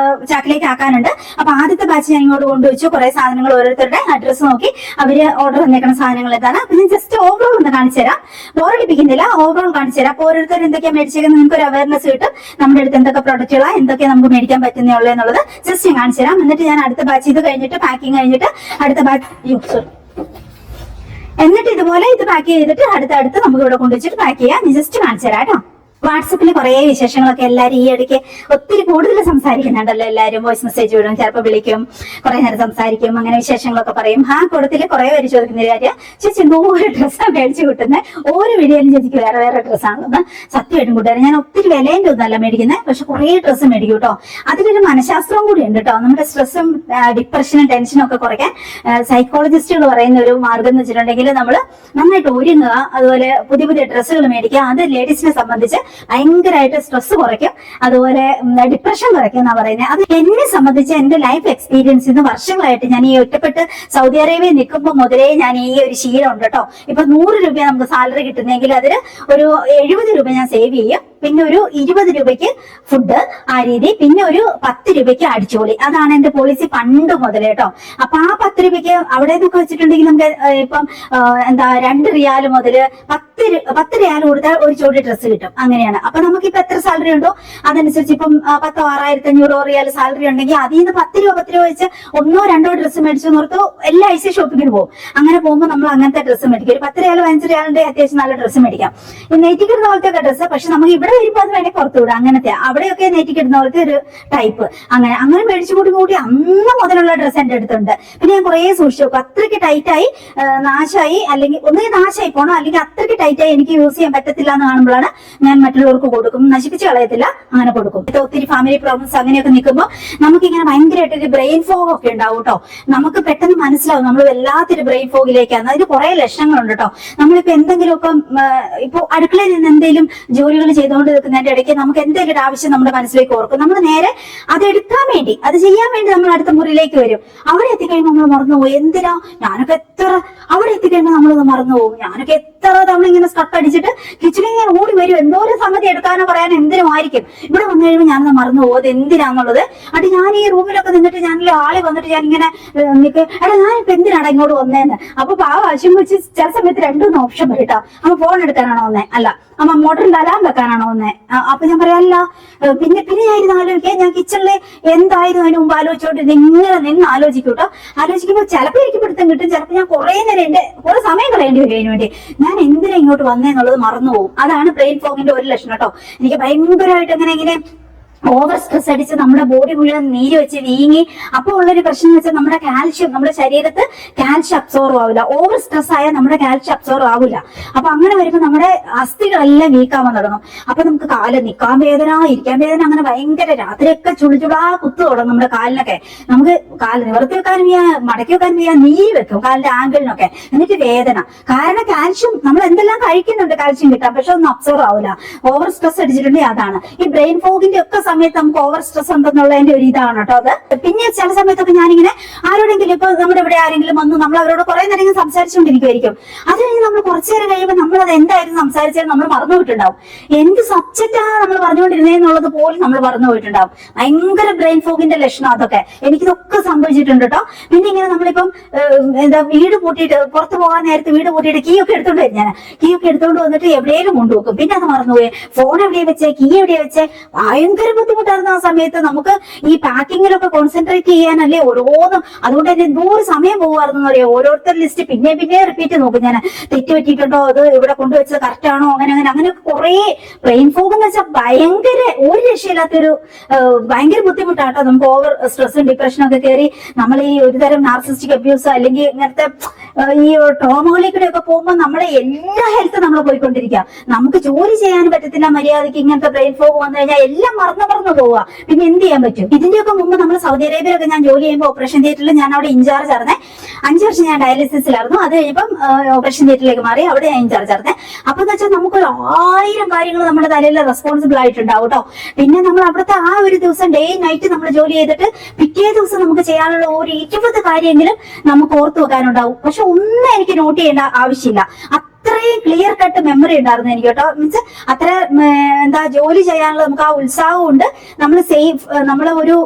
ചാക്കിലേക്ക് ആക്കാനുണ്ട്. അപ്പൊ ആദ്യത്തെ ബാച്ച് ഞാൻ ഇങ്ങോട്ട് കൊണ്ടുവച്ചു. കുറെ സാധനങ്ങൾ ഓരോരുത്തരുടെ അഡ്രസ്സ് നോക്കി അവര് ഓർഡർ തന്നേക്കുന്ന സാധനങ്ങൾ എന്താണ്. അപ്പൊ ഞാൻ ജസ്റ്റ് ഓവറോൾ ഒന്ന് കാണിച്ചു തരാം. ബോറടിപ്പിക്കുന്നില്ല, ഓവറോൾ കാണിച്ചു തരാം. അപ്പൊ ഓരോരുത്തർ എന്തൊക്കെയാ മേടിച്ചേക്കുന്നത് നിങ്ങൾക്ക് ഒരു അവയർനെസ് കിട്ടും. നമ്മുടെ അടുത്ത് എന്തൊക്കെ പ്രൊഡക്റ്റുകളാണ്, എന്തൊക്കെ നമുക്ക് മേടിക്കാൻ പറ്റുന്നുള്ളത് എന്നുള്ളത് ജസ്റ്റ് ഞാൻ കാണിച്ചു തരാം. എന്നിട്ട് ഞാൻ അടുത്ത ബാച്ച് ഇത് കഴിഞ്ഞിട്ട് പാക്കിംഗ് കഴിഞ്ഞിട്ട് അടുത്ത ബാച്ച് എന്നിട്ട് ഇതുപോലെ ഇത് പാക്ക് ചെയ്തിട്ട് അടുത്ത് നമുക്ക് ഇവിടെ കൊണ്ടുവച്ചിട്ട് പാക്ക് ചെയ്യാം. ഞാൻ ജസ്റ്റ് കാണിച്ചു തരാം കേട്ടോ. വാട്സപ്പിൽ കുറെ വിശേഷങ്ങളൊക്കെ എല്ലാവരും ഈ ഇടയ്ക്ക് ഒത്തിരി കൂടുതൽ സംസാരിക്കുന്നുണ്ടല്ലോ. എല്ലാവരും വോയിസ് മെസ്സേജ് വിടും, ചിലപ്പോൾ വിളിക്കും, കുറെ നേരം സംസാരിക്കും, അങ്ങനെ വിശേഷങ്ങളൊക്കെ പറയും. ആ കൂട്ടത്തിൽ കുറെ പേര് ചോദിക്കുന്ന കാര്യം, ചേച്ചി ഒരു ഡ്രസ്സാണ് മേടിച്ചു കിട്ടുന്നത്, ഓരോ വീഡിയോയിലും ചേച്ചിക്ക് വേറെ ഡ്രസ്സാണെന്ന്. സത്യമായിട്ടും കൂട്ടുകാരെ, ഞാൻ ഒത്തിരി വിലേന്റെ ഒന്നല്ല മേടിക്കുന്നത്, പക്ഷെ കുറെ ഡ്രസ്സ് മേടിക്കും കേട്ടോ. അതിലൊരു മനഃശാസ്ത്രവും കൂടി ഉണ്ട് കേട്ടോ. നമ്മുടെ സ്ട്രെസ്സും ഡിപ്രഷനും ടെൻഷനും ഒക്കെ കുറയ്ക്കാൻ സൈക്കോളജിസ്റ്റുകൾ പറയുന്ന ഒരു മാർഗം എന്ന് വെച്ചിട്ടുണ്ടെങ്കിൽ നമ്മൾ നന്നായിട്ട് ഒരുങ്ങുക, അതുപോലെ പുതിയ ഡ്രസ്സുകൾ മേടിക്കുക. അത് ലേഡീസിനെ സംബന്ധിച്ച് ഭയങ്കരമായിട്ട് സ്ട്രെസ് കുറയ്ക്കും, അതുപോലെ ഡിപ്രഷൻ കുറയ്ക്കും എന്നാ പറയുന്നത്. അത് എന്നെ സംബന്ധിച്ച് എന്റെ ലൈഫ് എക്സ്പീരിയൻസ് ഇന്ന് വർഷങ്ങളായിട്ട് ഞാൻ ഈ ഒറ്റപ്പെട്ട് സൗദി അറേബ്യയിൽ നിൽക്കുമ്പോൾ മുതലേ ഞാൻ ഈ ഒരു ശീലം ഉണ്ട് കേട്ടോ. ഇപ്പൊ 100 രൂപ നമുക്ക് സാലറി കിട്ടുന്നെങ്കിൽ അതിൽ ഒരു 70 രൂപ ഞാൻ സേവ് ചെയ്യും. പിന്നെ ഒരു 20 രൂപയ്ക്ക് ഫുഡ്, ആ രീതി. പിന്നെ ഒരു 10 രൂപയ്ക്ക് അടിച്ചുപൊളി. അതാണ് എന്റെ പോളിസി പണ്ട് മുതലേ കേട്ടോ. അപ്പൊ ആ 10 രൂപയ്ക്ക് അവിടെ നിന്നൊക്കെ വെച്ചിട്ടുണ്ടെങ്കിൽ നമുക്ക് ഇപ്പം 2 റിയാൽ മുതൽ 10 റിയാൽ കൊടുത്താൽ ഒരു ജോഡി ഡ്രസ്സ് കിട്ടും. അങ്ങനെയാണ്. അപ്പൊ നമുക്കിപ്പോ എത്ര സാലറി ഉണ്ടോ അതനുസരിച്ച് ഇപ്പം 10,000-6,500 റിയാൽ സാലറി ഉണ്ടെങ്കിൽ അതിൽ നിന്ന് 10 രൂപ വെച്ച് 1-2 ഡ്രസ്സ് മേടിച്ചു നിർത്തോ എല്ലാ ആഴ്ച ഷോപ്പിങ്ങിന് പോകും. അങ്ങനെ പോകുമ്പോൾ നമ്മൾ അങ്ങനത്തെ ഡ്രസ്സ് മേടിക്കും. ഒരു 10 റിയാൽ 15 റിയാലിന്റെ അത്യാവശ്യം നല്ല ഡ്രസ്സ് മേടിക്കാം. നെറ്റിക്കിടുന്ന പോലത്തെ ഡ്രസ്സ്. പക്ഷെ നമുക്ക് ഇവിടെ വരുമ്പോ അത് വേണേ പുറത്തു വിടാം. അങ്ങനത്തെ അവിടെയൊക്കെ നെറ്റിക്കിടുന്നവർക്ക് ഒരു ടൈപ്പ് അങ്ങനെ മേടിച്ചു കൂടി അന്ന് മുതലുള്ള ഡ്രസ്സ് എന്റെ അടുത്തുണ്ട്. പിന്നെ ഞാൻ കുറെ സൂക്ഷിച്ചു നോക്കും. അത്രയ്ക്ക് ടൈറ്റായി നാശമായി, അല്ലെങ്കിൽ ഒന്നുകിൽ നാശമായി പോകണം, അല്ലെങ്കിൽ അത്രയ്ക്ക് ടൈറ്റായി എനിക്ക് യൂസ് ചെയ്യാൻ പറ്റത്തില്ല എന്ന് കാണുമ്പോഴാണ് ഞാൻ മറ്റുള്ളവർക്ക് കൊടുക്കും. നശിപ്പിച്ച് കളയത്തില്ല, അങ്ങനെ കൊടുക്കും. ഒത്തിരി ഫാമിലി പ്രോബ്ലംസ് അങ്ങനെയൊക്കെ നിൽക്കുമ്പോൾ നമുക്കിങ്ങനെ ഭയങ്കരമായിട്ടൊരു ബ്രെയിൻ ഫോഗ് ഒക്കെ ഉണ്ടാവും കേട്ടോ. നമുക്ക് പെട്ടെന്ന് മനസ്സിലാവും നമ്മൾ വല്ലാത്തൊരു ബ്രെയിൻ ഫോഗിലേക്കാണ്. അതിന് കുറെ ലക്ഷണങ്ങളുണ്ട് കേട്ടോ. നമ്മളിപ്പോ എന്തെങ്കിലുമൊക്കെ ഇപ്പൊ അടുക്കളയിൽ നിന്ന് എന്തെങ്കിലും ജോലികൾ ചെയ്തുകൊണ്ട് നിൽക്കുന്നതിന്റെ ഇടയ്ക്ക് നമുക്ക് എന്തെങ്കിലും ഒരു ആവശ്യം നമ്മുടെ മനസ്സിലേക്ക് ഓർക്കും. നമ്മൾ നേരെ അത് എടുക്കാൻ വേണ്ടി, അത് ചെയ്യാൻ വേണ്ടി നമ്മൾ അടുത്ത മുറിയിലേക്ക് വരും. അവിടെ എത്തിക്കഴിയുമ്പോൾ നമ്മൾ മറന്നുപോകും. എന്തിനാ ഞാനൊക്കെ അവിടെ എത്തിക്കഴിയുമ്പോൾ നമ്മളത് മറന്നുപോകും. ഞാനൊക്കെ എത്ര തവണ ഇങ്ങനെ സ്ട്രക്ക് അടിച്ചിട്ട് കിച്ചണിൽ ഇങ്ങനെ ഓടി വരും. എന്തോ ഒരു സംഗതി എടുക്കാനോ പറയാനോ എന്തിനുമായിരിക്കും. ഇവിടെ വന്നു കഴിയുമ്പോൾ ഞാനത് മറന്നുപോകും അത് എന്തിനാന്നുള്ളത്. അത് ഞാൻ ഈ റൂമിലൊക്കെ നിന്നിട്ട് ഞാനില്ല ആളെ വന്നിട്ട് ഞാൻ ഇങ്ങനെ നിൽക്ക്, എടാ ഞാനിപ്പോ എന്തിനാണ് ഇങ്ങോട്ട് വന്നേന്ന്. അപ്പൊ ആവശ്യം വെച്ച് ചില സമയത്ത് 2-3 ഓപ്ഷൻ വരും കേട്ടോ. അമ്മ ഫോൺ എടുക്കാനാണോ വന്നേ, അല്ല അമ്മ മോട്ടറിന്റെ അലാം വെക്കാനാണോ വന്നേ. അപ്പൊ ഞാൻ പറയാല്ല. പിന്നെ ഞാൻ ഇരുന്ന് ആലോചിക്കുക, ഞാൻ കിച്ചണില് എന്തായിരുന്നു അതിന് മുമ്പ് ആലോചിച്ചോണ്ട് ഇങ്ങനെ നിന്ന് ആലോചിക്കും കേട്ടോ. ആലോചിക്കുമ്പോൾ ചിലപ്പോൾ എനിക്ക് പിടുത്തം കിട്ടും, ചിലപ്പോൾ ഞാൻ കുറെ നേരം എന്റെ കുറെ സമയം കളയേണ്ടി വരും അതിന് വേണ്ടി. ഞാൻ എന്തിനാ ഇങ്ങോട്ട് വന്നേന്നുള്ളത് മറന്നുപോകും. അതാണ് ബ്രെയിൻ ഫോഗിന്റെ ഒരു ലക്ഷണം കേട്ടോ. എനിക്ക് ഭയങ്കരമായിട്ട് ഇങ്ങനെ ഓവർ സ്ട്രെസ് അടിച്ച് നമ്മുടെ ബോഡി മുഴുവൻ നീര് വെച്ച് വീങ്ങി. അപ്പോൾ ഉള്ളൊരു പ്രശ്നം എന്ന് വെച്ചാൽ നമ്മുടെ കാൽഷ്യം, നമ്മുടെ ശരീരത്ത് കാൽഷ്യം അബ്സോർവ് ആവില്ല. ഓവർ സ്ട്രെസ് ആയാൽ നമ്മുടെ കാൽഷ്യം അബ്സോർവ് ആവില്ല. അപ്പൊ അങ്ങനെ വരുമ്പോൾ നമ്മുടെ അസ്ഥികളെല്ലാം വീക്കാവാൻ തുടങ്ങും. അപ്പൊ നമുക്ക് കാല് നിൽക്കാൻ വേദന, ഇരിക്കാൻ വേദന, അങ്ങനെ ഭയങ്കര രാത്രിയൊക്കെ ചുളിചുളാ കുത്തു തുടങ്ങും നമ്മുടെ കാലിനൊക്കെ. നമുക്ക് കാല് നിവർത്തി വെക്കാനും വയ്യ, മടക്കി വെക്കാനും വയ്യ, നീര് വെക്കും കാലിന്റെ ആംഗിളിനൊക്കെ. എന്നിട്ട് വേദന. കാരണം കാൽഷ്യം നമ്മൾ എന്തെല്ലാം കഴിക്കുന്നുണ്ട് കാൽഷ്യം കിട്ടാം, പക്ഷെ ഒന്നും അബ്സോർവ് ആവില്ല. ഓവർ സ്ട്രെസ് അടിച്ചിട്ടുണ്ടെങ്കിൽ അതാണ് ഈ ബ്രെയിൻ ഫോഗിന്റെ ഒക്കെ സമയത്ത് നമുക്ക് ഓവർ സ്ട്രെസ് ഉണ്ടെന്നുള്ളതിന്റെ ഒരു ഇതാണ് കേട്ടോ അത്. പിന്നെ ചില സമയത്തൊക്കെ ഞാനിങ്ങനെ ആരോടെങ്കിലും, ഇപ്പൊ നമ്മുടെ ഇവിടെ ആരെങ്കിലും വന്നു, നമ്മൾ അവരോട് കുറെ നേരം സംസാരിച്ചുകൊണ്ടിരിക്കുമായിരിക്കും. അത് കഴിഞ്ഞ് നമ്മൾ കുറച്ചു നേരം കഴിയുമ്പോൾ നമ്മൾ അത് എന്തായിരുന്നു സംസാരിച്ചാൽ നമ്മൾ മറന്നുപോയിട്ടുണ്ടാവും. എന്ത് സബ്ജക്റ്റാണ് നമ്മൾ പറഞ്ഞുകൊണ്ടിരുന്നതെന്നുള്ളത് പോലും നമ്മൾ മറന്നുപോയിട്ടുണ്ടാവും. ഭയങ്കര ബ്രെയിൻ ഫോഗിന്റെ ലക്ഷണം അതൊക്കെ. എനിക്കിതൊക്കെ സംഭവിച്ചിട്ടുണ്ട് കേട്ടോ. പിന്നെ ഇങ്ങനെ നമ്മളിപ്പം വീട് പൂട്ടിയിട്ട് പുറത്ത് പോകാൻ നേരത്തെ വീട് പൂട്ടിയിട്ട് കീ ഒക്കെ എടുത്തോണ്ട് വരും. ഞാൻ കീ ഒക്കെ എടുത്തോണ്ട് വന്നിട്ട് എവിടെയും കൊണ്ടുപോകും. പിന്നെ അത് മറന്നുപോയി. ഫോൺ എവിടെയാ വെച്ചേ, കീ എവിടെയാ വെച്ചേ. ഭയങ്കര ബുദ്ധിമുട്ടായിരുന്നു ആ സമയത്ത്. നമുക്ക് ഈ പാക്കിങ്ങിലൊക്കെ കോൺസെൻട്രേറ്റ് ചെയ്യാനല്ലേ ഓരോന്നും. അതുകൊണ്ട് തന്നെ എന്തോരം സമയം പോകുമായിരുന്നു അറിയാം. ഓരോരുത്തർ ലിസ്റ്റ് പിന്നെ റിപ്പീറ്റ് നോക്കും. ഞാൻ തെറ്റുപറ്റിയിട്ടുണ്ടോ, അത് ഇവിടെ കൊണ്ടുവച്ചത് കറക്റ്റ് ആണോ, അങ്ങനെ കുറെ ബ്രെയിൻ ഫോഗ് എന്ന് വെച്ചാൽ ഭയങ്കര ഒരു രക്ഷയില്ലാത്തൊരു ഭയങ്കര ബുദ്ധിമുട്ടാട്ടോ. നമുക്ക് ഓവർ സ്ട്രെസ്സും ഡിപ്രഷനും ഒക്കെ കയറി നമ്മൾ ഈ ഒരുതരം നാർസിസ്റ്റിക് അബ്യൂസ് അല്ലെങ്കിൽ ഇങ്ങനത്തെ ഈ ട്രോമകളിൽ ഒക്കെ പോകുമ്പോൾ നമ്മളെ എല്ലാ ഹെൽത്ത് നമ്മൾ പോയിക്കൊണ്ടിരിക്കുക. നമുക്ക് ജോലി ചെയ്യാൻ പറ്റത്തില്ല മര്യാദയ്ക്ക്. ഇങ്ങനത്തെ ബ്രെയിൻ ഫോഗ് വന്നു കഴിഞ്ഞാൽ എല്ലാം മറന്നു പോവുക. പിന്നെ എന്ത് ചെയ്യാൻ പറ്റും? ഇതിന്റെയൊക്കെ മുമ്പ് നമ്മൾ സൗദി അറേബ്യയിലൊക്കെ ഞാൻ ജോലി ചെയ്യുമ്പോൾ ഓപ്പറേഷൻ തിയേറ്ററിൽ ഞാൻ അവിടെ ഇൻചാർജ് ആയിരുന്നേ. 5 വർഷം ഞാൻ ഡയാലിസിസിലായിരുന്നു. അത് കഴിഞ്ഞപ്പം ഓപ്പറേഷൻ തിയേറ്ററിലേക്ക് മാറി, അവിടെ ഞാൻ ഇൻചാർജ് ആയിരുന്നേ. അപ്പൊ എന്ന് വെച്ചാൽ നമുക്കൊരു 1000 കാര്യങ്ങൾ നമ്മുടെ തലയിൽ റെസ്പോൺസിബിൾ ആയിട്ടുണ്ടാവും കേട്ടോ. പിന്നെ നമ്മൾ അവിടുത്തെ ആ ഒരു ദിവസം ഡേ നൈറ്റ് നമ്മൾ ജോലി ചെയ്തിട്ട് പിറ്റേ ദിവസം നമുക്ക് ചെയ്യാനുള്ള ഒരു 20 കാര്യമെങ്കിലും നമുക്ക് ഓർത്തു വെക്കാനുണ്ടാവും. പക്ഷെ ഒന്നും എനിക്ക് നോട്ട് ചെയ്യേണ്ട ആവശ്യമില്ല. അത്രയും ക്ലിയർ കട്ട് മെമ്മറി ഉണ്ടായിരുന്നു എനിക്ക് കേട്ടോ. മീൻസ് അത്ര ജോലി ചെയ്യാനുള്ള നമുക്ക് ആ ഉത്സാഹം ഉണ്ട്. നമ്മൾ സേഫ്, നമ്മൾ ഒരു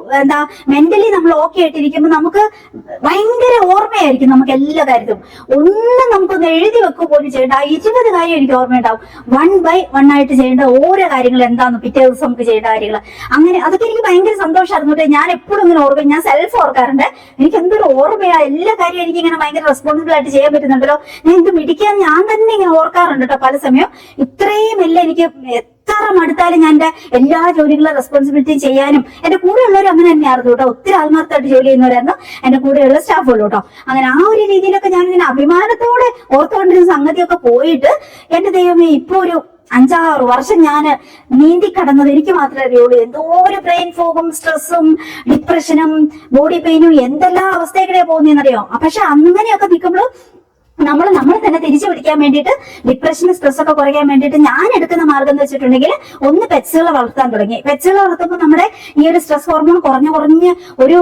മെന്റലി നമ്മൾ ഓക്കെ ആയിട്ടിരിക്കുമ്പോൾ നമുക്ക് ഭയങ്കര ഓർമ്മയായിരിക്കും നമുക്ക് എല്ലാ കാര്യത്തിലും. ഒന്നും നമുക്കൊന്ന് എഴുതി വെക്കുക പോലും ചെയ്യേണ്ട. 20 കാര്യം എനിക്ക് ഓർമ്മയുണ്ടാവും. 1 by 1 ആയിട്ട് ചെയ്യേണ്ട ഓരോ കാര്യങ്ങൾ എന്താന്ന് പിറ്റേ ദിവസം നമുക്ക് ചെയ്യേണ്ട കാര്യങ്ങൾ. അങ്ങനെ അതൊക്കെ എനിക്ക് ഭയങ്കര സന്തോഷമായിരുന്നു കേട്ടോ. ഞാൻ എപ്പോഴും ഇങ്ങനെ ഓർക്കും. ഞാൻ സെൽഫ് ഓർക്കാറുണ്ട്. എനിക്ക് എന്തൊരു ഓർമ്മയാ. എല്ലാ കാര്യവും എനിക്ക് ഇങ്ങനെ ഭയങ്കര റെസ്പോൺസിബിൾ ആയിട്ട് ചെയ്യാൻ പറ്റുന്നുണ്ടല്ലോ. ഞാൻ എന്ത് മിടിക്കാൻ ഞാൻ തന്നെ ഇങ്ങനെ ഓർക്കാറുണ്ട് കേട്ടോ പല സമയം. ഇത്രയും എല്ലാം എനിക്ക് എത്ര മടുത്താലും ഞാൻ എന്റെ എല്ലാ ജോലികളും റെസ്പോൺസിബിലിറ്റി ചെയ്യാനും എന്റെ കൂടെയുള്ളവരും അങ്ങനെ തന്നെയായിരുന്നു കേട്ടോ. ഒത്തിരി ആത്മാർത്ഥമായിട്ട് ജോലി ചെയ്യുന്നവരായിരുന്നു എന്റെ കൂടെയുള്ള സ്റ്റാഫുകൾ കേട്ടോ. അങ്ങനെ ആ ഒരു രീതിയിലൊക്കെ ഞാൻ ഇങ്ങനെ അഭിമാനത്തോടെ ഓർത്തുകൊണ്ടിരുന്ന സംഗതിയൊക്കെ പോയിട്ട് എന്റെ ദൈവമേ ഇപ്പൊ ഒരു 5-6 വർഷം ഞാൻ നീന്തി കടന്നത് എനിക്ക് മാത്രമേ അറിയുള്ളൂ. എന്തോ ഒരു ബ്രെയിൻ ഫോഗും സ്ട്രെസ്സും ഡിപ്രഷനും ബോഡി പെയിനും എന്തെല്ലാം അവസ്ഥയൊക്കെയാ പോകുന്നതെന്നറിയോ. പക്ഷെ അങ്ങനെയൊക്കെ നിൽക്കുമ്പോൾ നമ്മൾ തന്നെ തിരിച്ചു പിടിക്കാൻ വേണ്ടിയിട്ട്, ഡിപ്രഷനും സ്ട്രെസ് ഒക്കെ കുറയ്ക്കാൻ വേണ്ടിയിട്ട് ഞാൻ എടുക്കുന്ന മാർഗം എന്ന് വെച്ചിട്ടുണ്ടെങ്കിൽ ഒന്ന് പെറ്റ്സുകളെ വളർത്താൻ തുടങ്ങി. പെറ്റ്സുകളെ വളർത്തുമ്പോൾ നമ്മുടെ ഈ ഒരു സ്ട്രെസ് ഹോർമോൺ കുറഞ്ഞ് ഒരു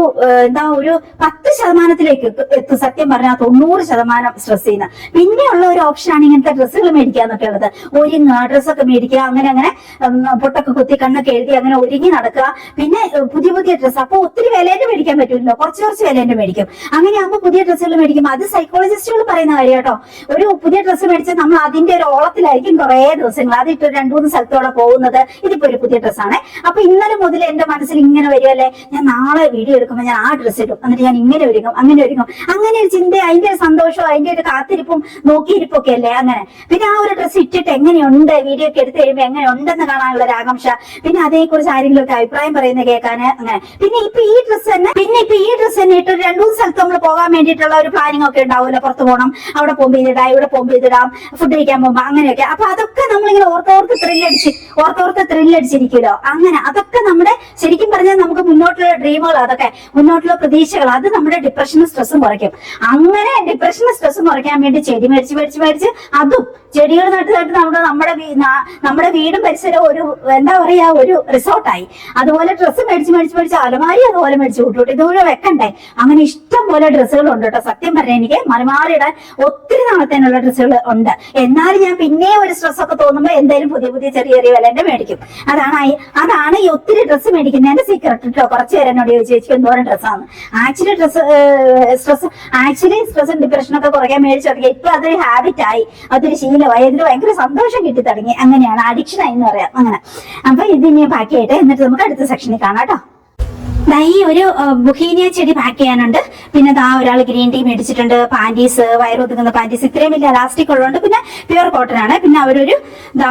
10% എത്തും. സത്യം പറഞ്ഞാൽ 90% സ്ട്രെസ് ചെയ്യുന്ന. പിന്നെയുള്ള ഒരു ഓപ്ഷനാണ് ഇങ്ങനത്തെ ഡ്രസ്സുകൾ മേടിക്കുക എന്നൊക്കെ ഉള്ളത്. ഒരുങ്ങുക, ഡ്രസ്സൊക്കെ മേടിക്കുക, അങ്ങനെ പൊട്ടൊക്കെ കുത്തി കണ്ണൊക്കെ എഴുതി അങ്ങനെ ഒരുങ്ങി നടക്കുക. പിന്നെ പുതിയ ഡ്രസ്സ്. അപ്പൊ ഒത്തിരി വിലേന്റെ മേടിക്കാൻ പറ്റില്ലല്ലോ, കുറച്ച് വിലേന്റെ മേടിക്കും. അങ്ങനെയാകുമ്പോൾ പുതിയ ഡ്രസ്സുകൾ മേടിക്കും. അത് സൈക്കോളജിസ്റ്റുകൾ പറയുന്ന കാര്യമാണ്. അറിയാട്ടോ, ഒരു പുതിയ ഡ്രസ്സ് മേടിച്ചാൽ നമ്മൾ അതിന്റെ ഒരു ഓളത്തിലായിരിക്കും കുറെ ദിവസങ്ങൾ അതിട്ട് 2-3 സ്ഥലത്തോടെ പോകുന്നത്. ഇതിപ്പോ ഒരു പുതിയ ഡ്രസ്സാണ്. അപ്പൊ ഇന്നലെ മുതൽ എന്റെ മനസ്സിൽ ഇങ്ങനെ വരുമല്ലേ, ഞാൻ നാളെ വീഡിയോ എടുക്കുമ്പോൾ ഞാൻ ആ ഡ്രസ്സ് ഇടും, എന്നിട്ട് ഞാൻ ഇങ്ങനെ ഒരുങ്ങും അങ്ങനെ ഒരുങ്ങും, അങ്ങനെ ഒരു ചിന്ത, അതിന്റെ ഒരു സന്തോഷവും അതിന്റെ ഒരു കാത്തിരിപ്പും നോക്കിയിരിപ്പും ഒക്കെ അല്ലേ അങ്ങനെ. പിന്നെ ആ ഒരു ഡ്രസ്സ് ഇട്ടിട്ട് എങ്ങനെയുണ്ട്, വീഡിയോ ഒക്കെ എടുത്ത് കഴിയുമ്പോൾ എങ്ങനെ ഉണ്ടെന്ന് കാണാനുള്ള ഒരു ആകാംക്ഷ, പിന്നെ അതേക്കുറിച്ച് ആരെങ്കിലും ഒക്കെ അഭിപ്രായം പറയുന്നത് കേൾക്കാന് അങ്ങനെ. പിന്നെ ഇപ്പൊ ഈ ഡ്രസ്സ് തന്നെ ഇട്ട് 2-3 സ്ഥലത്ത് നമ്മൾ പോകാൻ വേണ്ടിയിട്ടുള്ള ഒരു പ്ലാനിങ് ഒക്കെ ഉണ്ടാവുമല്ലോ, പുറത്ത് പോകണം, അവിടെ പോകുമ്പോൾ ഇതിടാം, ഇവിടെ പോകുമ്പോൾ ഇതിടാം, ഫുഡ് കഴിക്കാൻ പോകുമ്പോ അങ്ങനെയൊക്കെ. അപ്പൊ അതൊക്കെ നമ്മളിങ്ങനെ ഓർത്തോർത്ത് ത്രില്ലടിച്ചിരിക്കുമല്ലോ. അങ്ങനെ അതൊക്കെ നമ്മുടെ ശരിക്കും പറഞ്ഞാൽ നമുക്ക് മുന്നോട്ടുള്ള ഡ്രീമുകൾ, അതൊക്കെ മുന്നോട്ടുള്ള പ്രതീക്ഷകൾ, അത് നമ്മുടെ ഡിപ്രഷനും സ്ട്രെസ്സും കുറയ്ക്കും. അങ്ങനെ ഡിപ്രഷനും സ്ട്രെസ്സും കുറയ്ക്കാൻ വേണ്ടി ചെടി മേടിച്ച് അതും ചെടികൾ നട്ട് നമ്മുടെ വീടും പരിസരവും ഒരു എന്താ പറയാ ഒരു റിസോർട്ടായി. അതുപോലെ ഡ്രസ്സ് മേടിച്ച് അലമാരി അതുപോലെ മേടിച്ച് കൂട്ടുകൂട്ടി ഇതുപോലെ വെക്കണ്ടേ. അങ്ങനെ ഇഷ്ടം പോലെ ഡ്രസ്സുകൾ ഉണ്ട് കേട്ടോ. സത്യം പറഞ്ഞാൽ എനിക്ക് മാറിയിടാൻ ഒത്തിരി നാളത്തേനുള്ള ഡ്രസ്സുകൾ ഉണ്ട്. എന്നാലും ഞാൻ പിന്നെ ഒരു സ്ട്രെസ് ഒക്കെ തോന്നുമ്പോൾ എന്തായാലും പുതിയ ചെറിയ വിലന്റെ മേടിക്കും. അതാണ് ഈ ഒത്തിരി ഡ്രസ്സ് മേടിക്കുന്നതിന്റെ സീക്രട്ട് കേട്ടോ. കുറച്ച് പേര് എന്നോട് ചോദിച്ചു എന്തോരം ഡ്രസ്സാണ്. ആക്ച്വലി സ്ട്രെസ്സും ഡിപ്രഷനൊക്കെ കുറയ്ക്കാൻ മേടിച്ചു തുടങ്ങി. ഇപ്പൊ അതൊരു ഹാബിറ്റ് ആയി, അതൊരു ശീലമായി, അതിന് ഭയങ്കര സന്തോഷം കിട്ടി തുടങ്ങി. അങ്ങനെയാണ്, അഡിക്ഷൻ ആയി എന്ന് പറയാം. അങ്ങനെ അപ്പൊ ഇതിനി ബാക്കിയായിട്ട് എന്നിട്ട് നമുക്ക് അടുത്ത സെക്ഷനിൽ കാണാം കേട്ടോ. ഈ ഒരു ബുഹീനിയ ചെടി പാക്ക് ചെയ്യാനുണ്ട്. പിന്നെ ഒരാൾ ഗ്രീൻ ടീ മേടിച്ചിട്ടുണ്ട്, പാന്റീസ്, വയറൊതുങ്ങുന്ന പാന്റീസ്, ഇത്രയും വലിയ ഇലാസ്റ്റിക് ഉള്ളതുകൊണ്ട്. പിന്നെ പ്യുവർ കോട്ടൺ ആണ്. പിന്നെ അവരൊരു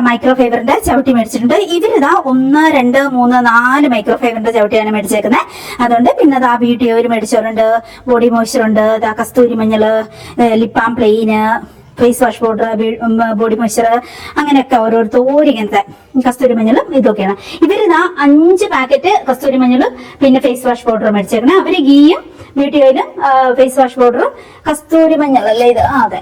മൈക്രോ ഫൈബറിന്റെ ചവിട്ടി മേടിച്ചിട്ടുണ്ട്. ഇതിലിതാ 1, 2, 3, 4 മൈക്രോ ഫൈബറിന്റെ ചവിട്ടിയാണ് മേടിച്ചേക്കുന്നത്. അതുകൊണ്ട് പിന്നെ ബ്യൂട്ടി ഓയിൽ മേടിച്ചവരുണ്ട്, ബോഡി മോയ്സ്ചർ ഉണ്ട്, കസ്തൂരി മഞ്ഞള്, lip balm plain, face wash powder, body moisture, അങ്ങനെയൊക്കെ ഇങ്ങനത്തെ കസ്തൂരി മഞ്ഞളും ഇതൊക്കെയാണ്. ഇവരിതാ 5 പാക്കറ്റ് കസ്തൂരി മഞ്ഞളും പിന്നെ ഫേസ് വാഷ് പൗഡറും മേടിച്ചേക്കണേ. അവര് ഗീയും ബ്യൂട്ടി ഓയിലും ഫേസ് വാഷ് പൗഡറും കസ്തൂരി മഞ്ഞളല്ലേ ഇത്, അതെ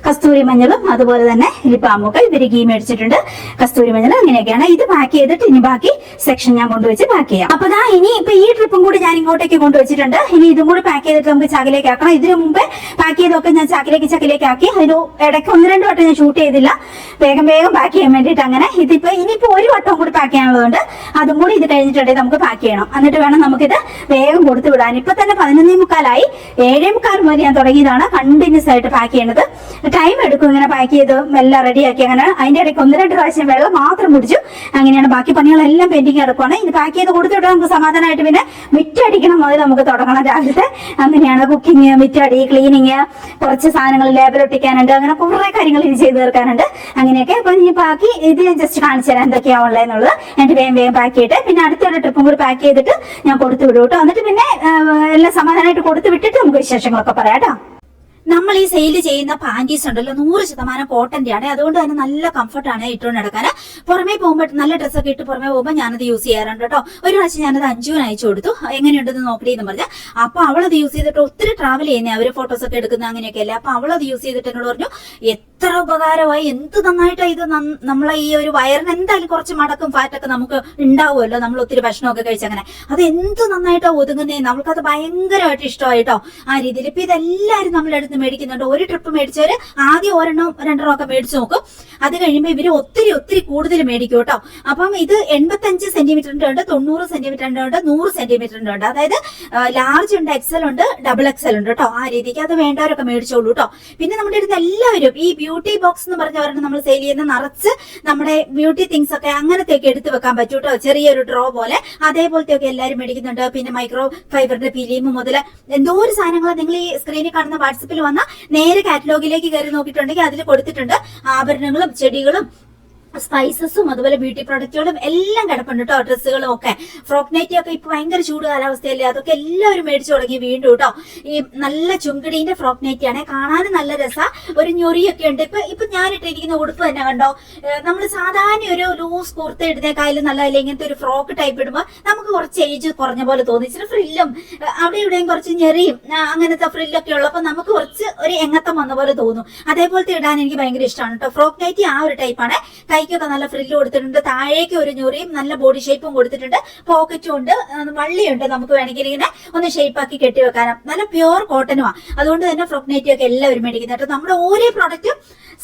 കസ്തൂരി മഞ്ഞളും അതുപോലെ തന്നെ ലിപ്പാമൊക്കെ ഇവര് ഗീ മേടിച്ചിട്ടുണ്ട്, കസ്തൂരി മഞ്ഞൾ, അങ്ങനെയൊക്കെയാണ്. ഇത് പാക്ക് ചെയ്തിട്ട് ഇനി ബാക്കി സെക്ഷൻ ഞാൻ കൊണ്ടുവച്ച് പാക്ക് ചെയ്യാം. അപ്പൊ ഇനി ഇപ്പൊ ഈ ട്രിപ്പും കൂടി ഞാൻ ഇങ്ങോട്ടേക്ക് കൊണ്ടുവച്ചിട്ടുണ്ട്. ഇനി ഇതും കൂടി പാക്ക് ചെയ്തിട്ട് നമുക്ക് ചാക്കിലേക്ക് ആക്കണം. ഇതിനു മുമ്പേ പാക്ക് ചെയ്തൊക്കെ ഞാൻ ചാക്കിലേക്ക് ആക്കി. അതിന് ഇടയ്ക്ക് 1-2 വട്ടം ഞാൻ ഷൂട്ട് ചെയ്തില്ല, വേഗം പാക്ക് ചെയ്യാൻ വേണ്ടിയിട്ട്. അങ്ങനെ ഇനിയിപ്പോ ഒരു വട്ടം കൂടി പാക്ക് ചെയ്യാനുള്ളതുകൊണ്ട് അതും കൂടി ഇത് കഴിഞ്ഞിട്ടുണ്ടെങ്കിൽ നമുക്ക് പാക്ക് ചെയ്യണം. എന്നിട്ട് വേണം നമുക്കിത് വേഗം കൊടുത്തു വിടാൻ. ഇപ്പൊ തന്നെ 11:45 7:45 മുതൽ ഞാൻ തുടങ്ങിയതാണ് കണ്ടിന്യൂസ് ആയിട്ട് പാക്ക് ചെയ്യണത്. ടൈം എടുക്കും ഇങ്ങനെ പാക്ക് ചെയ്ത് എല്ലാം റെഡിയാക്കി. അങ്ങനെ അതിന്റെ ഇടയ്ക്ക് 1-2 പ്രാവശ്യം വെള്ളം മാത്രം കുടിച്ചു. അങ്ങനെയാണ്, ബാക്കി പണികളെല്ലാം പെൻഡിങ് കിടക്കുവാണ്. ഇത് പാക്ക് ചെയ്ത് കൊടുത്തിട്ട് നമുക്ക് സമാധാനമായിട്ട് പിന്നെ മിറ്റടിക്കണം മുതൽ നമുക്ക് തുടങ്ങണം രാവിലത്തെ. അങ്ങനെയാണ് കുക്കിംഗ്, മിറ്റടി, ക്ലീനിങ്, കുറച്ച് സാധനങ്ങൾ ലേബലൊട്ടിക്കാനുണ്ട്, അങ്ങനെ കുറെ കാര്യങ്ങൾ ഇത് ചെയ്ത് തീർക്കാനുണ്ട്. അങ്ങനെയൊക്കെ. അപ്പൊ ഇനി ബാക്കി ഇത് ഞാൻ ജസ്റ്റ് കാണിച്ചു തരാം എന്തൊക്കെയാ ഉള്ളതെന്നുള്ളത്. എന്നിട്ട് വേഗം പാക്ക് ചെയ്തിട്ട് പിന്നെ അടുത്തൊരു ട്രിപ്പും കൂടി പാക്ക് ചെയ്തിട്ട് ഞാൻ കൊടുത്തു വിടും കേട്ടോ. എന്നിട്ട് പിന്നെ എല്ലാം സമാധാനമായിട്ട് കൊടുത്തു വിട്ടിട്ട് നമുക്ക് വിശേഷങ്ങളൊക്കെ പറയാം കേട്ടോ. നമ്മൾ ഈ സെയിൽ ചെയ്യുന്ന പാന്റീസ് ഉണ്ടല്ലോ 100% കോട്ടന്റെ ആണ്. അതുകൊണ്ട് തന്നെ നല്ല കംഫർട്ടാണ് ഇട്ടുകൊണ്ട് നടക്കാൻ. പുറമേ പോകുമ്പോൾ നല്ല ഡ്രസ്സൊക്കെ ഇട്ട് പുറമേ പോകുമ്പോൾ ഞാനത് യൂസ് ചെയ്യാറുണ്ട് കേട്ടോ. ഒരു പ്രാവശ്യം ഞാനത് അഞ്ജുവിന് അയച്ചു കൊടുത്തു, എങ്ങനെയുണ്ടെന്ന് നോക്കണേന്ന് പറഞ്ഞാൽ. അപ്പൊ അവളത് യൂസ് ചെയ്തിട്ട് ഒത്തിരി ട്രാവൽ ചെയ്യുന്നേ, അവര് ഫോട്ടോസൊക്കെ എടുക്കുന്ന അങ്ങനെയൊക്കെ അല്ലേ. അപ്പൊ അവളത് യൂസ് ചെയ്തിട്ട് എന്നോട് പറഞ്ഞു എത്ര ഉപകാരമായി, എന്ത് നന്നായിട്ടാണ് ഇത്. നമ്മളെ ഈ ഒരു വയറിന് എന്തായാലും കുറച്ച് മടക്കും ഫാറ്റൊക്കെ നമുക്ക് ഉണ്ടാവുമല്ലോ, നമ്മൾ ഒത്തിരി ഭക്ഷണമൊക്കെ കഴിച്ചങ്ങനെ. അത് എന്ത് നന്നായിട്ടാണ് ഒതുങ്ങുന്നേ. നമ്മൾക്കത് ഭയങ്കരമായിട്ട് ഇഷ്ടമായിട്ടോ ആ രീതിയിൽ. ഇപ്പൊ ഇതെല്ലാവരും നമ്മളെടുത്ത് മേടിക്കുന്നുണ്ട്. ഒരു ട്രിപ്പ് മേടിച്ചവര് ആദ്യം 1-2 ഒക്കെ മേടിച്ചു നോക്കും. അത് കഴിയുമ്പോൾ ഇവര് ഒത്തിരി കൂടുതൽ മേടിക്കും കേട്ടോ. അപ്പം ഇത് 85 സെന്റിമീറ്ററിന്റെ ഉണ്ട്, 90 സെന്റിമീറ്ററിന്റെ ഉണ്ട്, 100 സെന്റിമീറ്ററിന്റെ ഉണ്ട്. അതായത് ലാർജ് ഉണ്ട്, XL ഉണ്ട്, XXL ഉണ്ട് കേട്ടോ. ആ രീതിക്ക് അത് വേണ്ടവരൊക്കെ മേടിച്ചോളൂ കേട്ടോ. പിന്നെ നമ്മുടെ അടുത്ത് എല്ലാവരും ഈ ബ്യൂട്ടി ബോക്സ് എന്ന് പറഞ്ഞവരുടെ നമ്മൾ സെയിൽ ചെയ്യുന്ന നിറച്ച് നമ്മുടെ ബ്യൂട്ടി തിങ്സ് ഒക്കെ അങ്ങനത്തെ ഒക്കെ എടുത്ത് വെക്കാൻ പറ്റും കേട്ടോ. ചെറിയൊരു ഡ്രോ പോലെ അതേപോലത്തെ ഒക്കെ എല്ലാവരും മേടിക്കുന്നുണ്ട്. പിന്നെ മൈക്രോ ഫൈബറിന്റെ ഫിലിം മുതൽ എന്തോ ഒരു സാധനങ്ങൾ നിങ്ങൾ ഈ സ്ക്രീനിൽ കാണുന്ന വാട്സപ്പിൽ വന്ന നേരെ കാറ്റലോഗിലേക്ക് കയറി നോക്കിയിട്ടുണ്ടെങ്കിൽ അതിൽ കൊടുത്തിട്ടുണ്ട്. ആഭരണങ്ങളും ചെടികളും സ്പൈസസും അതുപോലെ ബ്യൂട്ടി പ്രൊഡക്റ്റുകളും എല്ലാം കിടപ്പുണ്ട് കേട്ടോ. ഡ്രസ്സുകളും ഒക്കെ, ഫ്രോക്ക് നൈറ്റി ഒക്കെ ഇപ്പൊ ഭയങ്കര ചൂട് കാലാവസ്ഥയല്ലേ, അതൊക്കെ എല്ലാവരും മേടിച്ചു തുടങ്ങി വീണ്ടും കേട്ടോ. ഈ നല്ല ചുങ്കിടീന്റെ ഫ്രോക്ക് നൈറ്റി ആണ്, കാണാനും നല്ല രസാ. ഒരു ഞൊറിയൊക്കെ ഉണ്ട്. ഇപ്പൊ ഞാൻ ഇട്ടിരിക്കുന്ന ഉടുപ്പ് തന്നെ കണ്ടോ, നമ്മൾ സാധാരണ ഒരു ലൂസ് കുർത്ത ഇടുന്നേക്കാളും നല്ലതല്ലേ ഇങ്ങനത്തെ ഒരു ഫ്രോക്ക് ടൈപ്പ് ഇടുമ്പോൾ നമുക്ക് കുറച്ച് ഏജ് കുറഞ്ഞ പോലെ തോന്നി. ഇച്ചിരി ഫ്രില്ലും അവിടെ ഇവിടെയും കുറച്ച് ഞെറിയും അങ്ങനത്തെ ഫ്രില്ലൊക്കെ ഉള്ളപ്പോൾ നമുക്ക് കുറച്ച് ഒരു എങ്ങത്തം വന്ന പോലെ തോന്നും. അതേപോലത്തെ ഇടാൻ എനിക്ക് ഭയങ്കര ഇഷ്ടമാണ് കേട്ടോ. ഫ്രോക്ക് നൈറ്റി ആ ഒരു ടൈപ്പാണ്. കൈക്കൊക്കെ നല്ല ഫ്രില്ല് കൊടുത്തിട്ടുണ്ട്, താഴേക്ക് ഒരു ഞൊറിയും നല്ല ബോഡി ഷേപ്പും കൊടുത്തിട്ടുണ്ട്, പോക്കറ്റും ഉണ്ട്, വള്ളിയുണ്ട്. നമുക്ക് വേണമെങ്കിൽ ഇങ്ങനെ ഒന്ന് ഷേപ്പാക്കി കെട്ടിവെക്കാനും. നല്ല പ്യുവർ കോട്ടനുമാണ്. അതുകൊണ്ട് തന്നെ ഫ്രോക്ക് നൈറ്റി ഒക്കെ എല്ലാവരും മേടിക്കുന്നുണ്ട്. നമ്മുടെ ഓരോ പ്രോഡക്റ്റും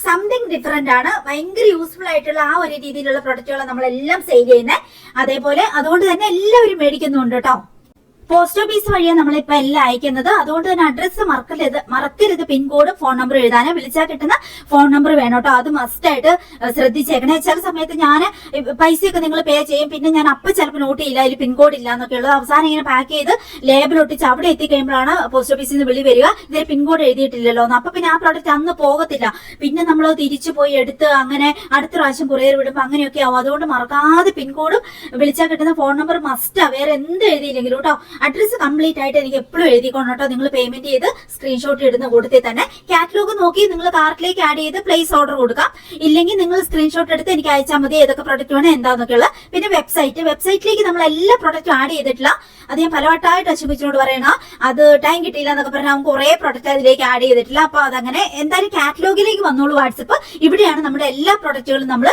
സംതിങ് ഡിഫറെന്റ് ആണ്. ഭയങ്കര യൂസ്ഫുൾ ആയിട്ടുള്ള ആ ഒരു രീതിയിലുള്ള പ്രൊഡക്റ്റുകളാണ് നമ്മളെല്ലാം സെയിൽ ചെയ്യുന്നത്. അതേപോലെ അതുകൊണ്ട് തന്നെ എല്ലാവരും മേടിക്കുന്നുണ്ട് കേട്ടോ. പോസ്റ്റ് ഓഫീസ് വഴിയാണ് നമ്മളിപ്പോ എല്ലാം അയക്കുന്നത്. അതുകൊണ്ട് തന്നെ അഡ്രസ്സ് മറക്കരുത്. പിൻകോഡ്, ഫോൺ നമ്പർ എഴുതാനോ, വിളിച്ചാൽ കിട്ടുന്ന ഫോൺ നമ്പർ വേണം കേട്ടോ. അത് മസ്റ്റ് ആയിട്ട് ശ്രദ്ധിച്ചേക്കണേ. ചില സമയത്ത് ഞാൻ പൈസയൊക്കെ നിങ്ങൾ പേ ചെയ്യും, പിന്നെ ഞാൻ അപ്പൊ ചിലപ്പോൾ നോട്ട് ചെയ്യില്ല, അതിൽ പിൻകോഡ് ഇല്ല എന്നൊക്കെ ഉള്ളത്. അവസാനം ഇങ്ങനെ പാക്ക് ചെയ്ത് ലേബൽ ഒട്ടിച്ച് അവിടെ എത്തിക്കഴിയുമ്പോഴാണ് പോസ്റ്റ് ഓഫീസിൽ നിന്ന് വിളി വരിക, ഇതിൽ പിൻകോഡ് എഴുതിയിട്ടില്ലല്ലോ എന്ന്. അപ്പൊ പിന്നെ ആ പ്രോഡക്റ്റ് അന്ന് പോകത്തില്ല. പിന്നെ നമ്മൾ തിരിച്ചു പോയി എടുത്ത് അങ്ങനെ അടുത്ത പ്രാവശ്യം കൊറിയർ വിടുമ്പോൾ അങ്ങനെയൊക്കെ ആവും. അതുകൊണ്ട് മറക്കാതെ പിൻകോഡും വിളിച്ചാൽ കിട്ടുന്ന ഫോൺ നമ്പർ മസ്റ്റാ. വേറെ എന്ത് എഴുതിയില്ലെങ്കിലും കേട്ടോ. അഡ്രസ്സ് കംപ്ലീറ്റ് ആയിട്ട് എനിക്ക് എപ്പോഴും എഴുതിക്കൊണ്ട് കേട്ടോ. നിങ്ങൾ പേയ്മെന്റ് ചെയ്ത് സ്ക്രീൻഷോട്ട് ഇടുന്ന കൂട്ടത്തിൽ തന്നെ കാറ്റലോഗ് നോക്കി നിങ്ങൾ കാർട്ടിലേക്ക് ആഡ് ചെയ്ത് പ്ലേസ് ഓർഡർ കൊടുക്കാം. ഇല്ലെങ്കിൽ നിങ്ങൾ സ്ക്രീൻഷോട്ട് എടുത്ത് എനിക്ക് അയച്ചാൽ മതി, ഏതൊക്കെ പ്രൊഡക്റ്റ് വേണം എന്താന്നൊക്കെയുള്ള. പിന്നെ വെബ്സൈറ്റിലേക്ക് നമ്മൾ എല്ലാ പ്രൊഡക്റ്റും ആഡ് ചെയ്തിട്ടില്ല. അത് ഞാൻ പലവട്ടമായിട്ട് അശ്വിനോട് പറയണ, അത് ടൈം കിട്ടിയില്ല എന്നൊക്കെ പറഞ്ഞാൽ നമുക്ക് കുറെ പ്രൊഡക്റ്റ് അതിലേക്ക് ആഡ് ചെയ്തിട്ടില്ല. അപ്പൊ അതങ്ങനെ എന്തായാലും കാറ്റലോഗിലേക്ക് വന്നോളൂ. വാട്സപ്പ് ഇവിടെയാണ് നമ്മുടെ എല്ലാ പ്രൊഡക്റ്റുകളും നമ്മൾ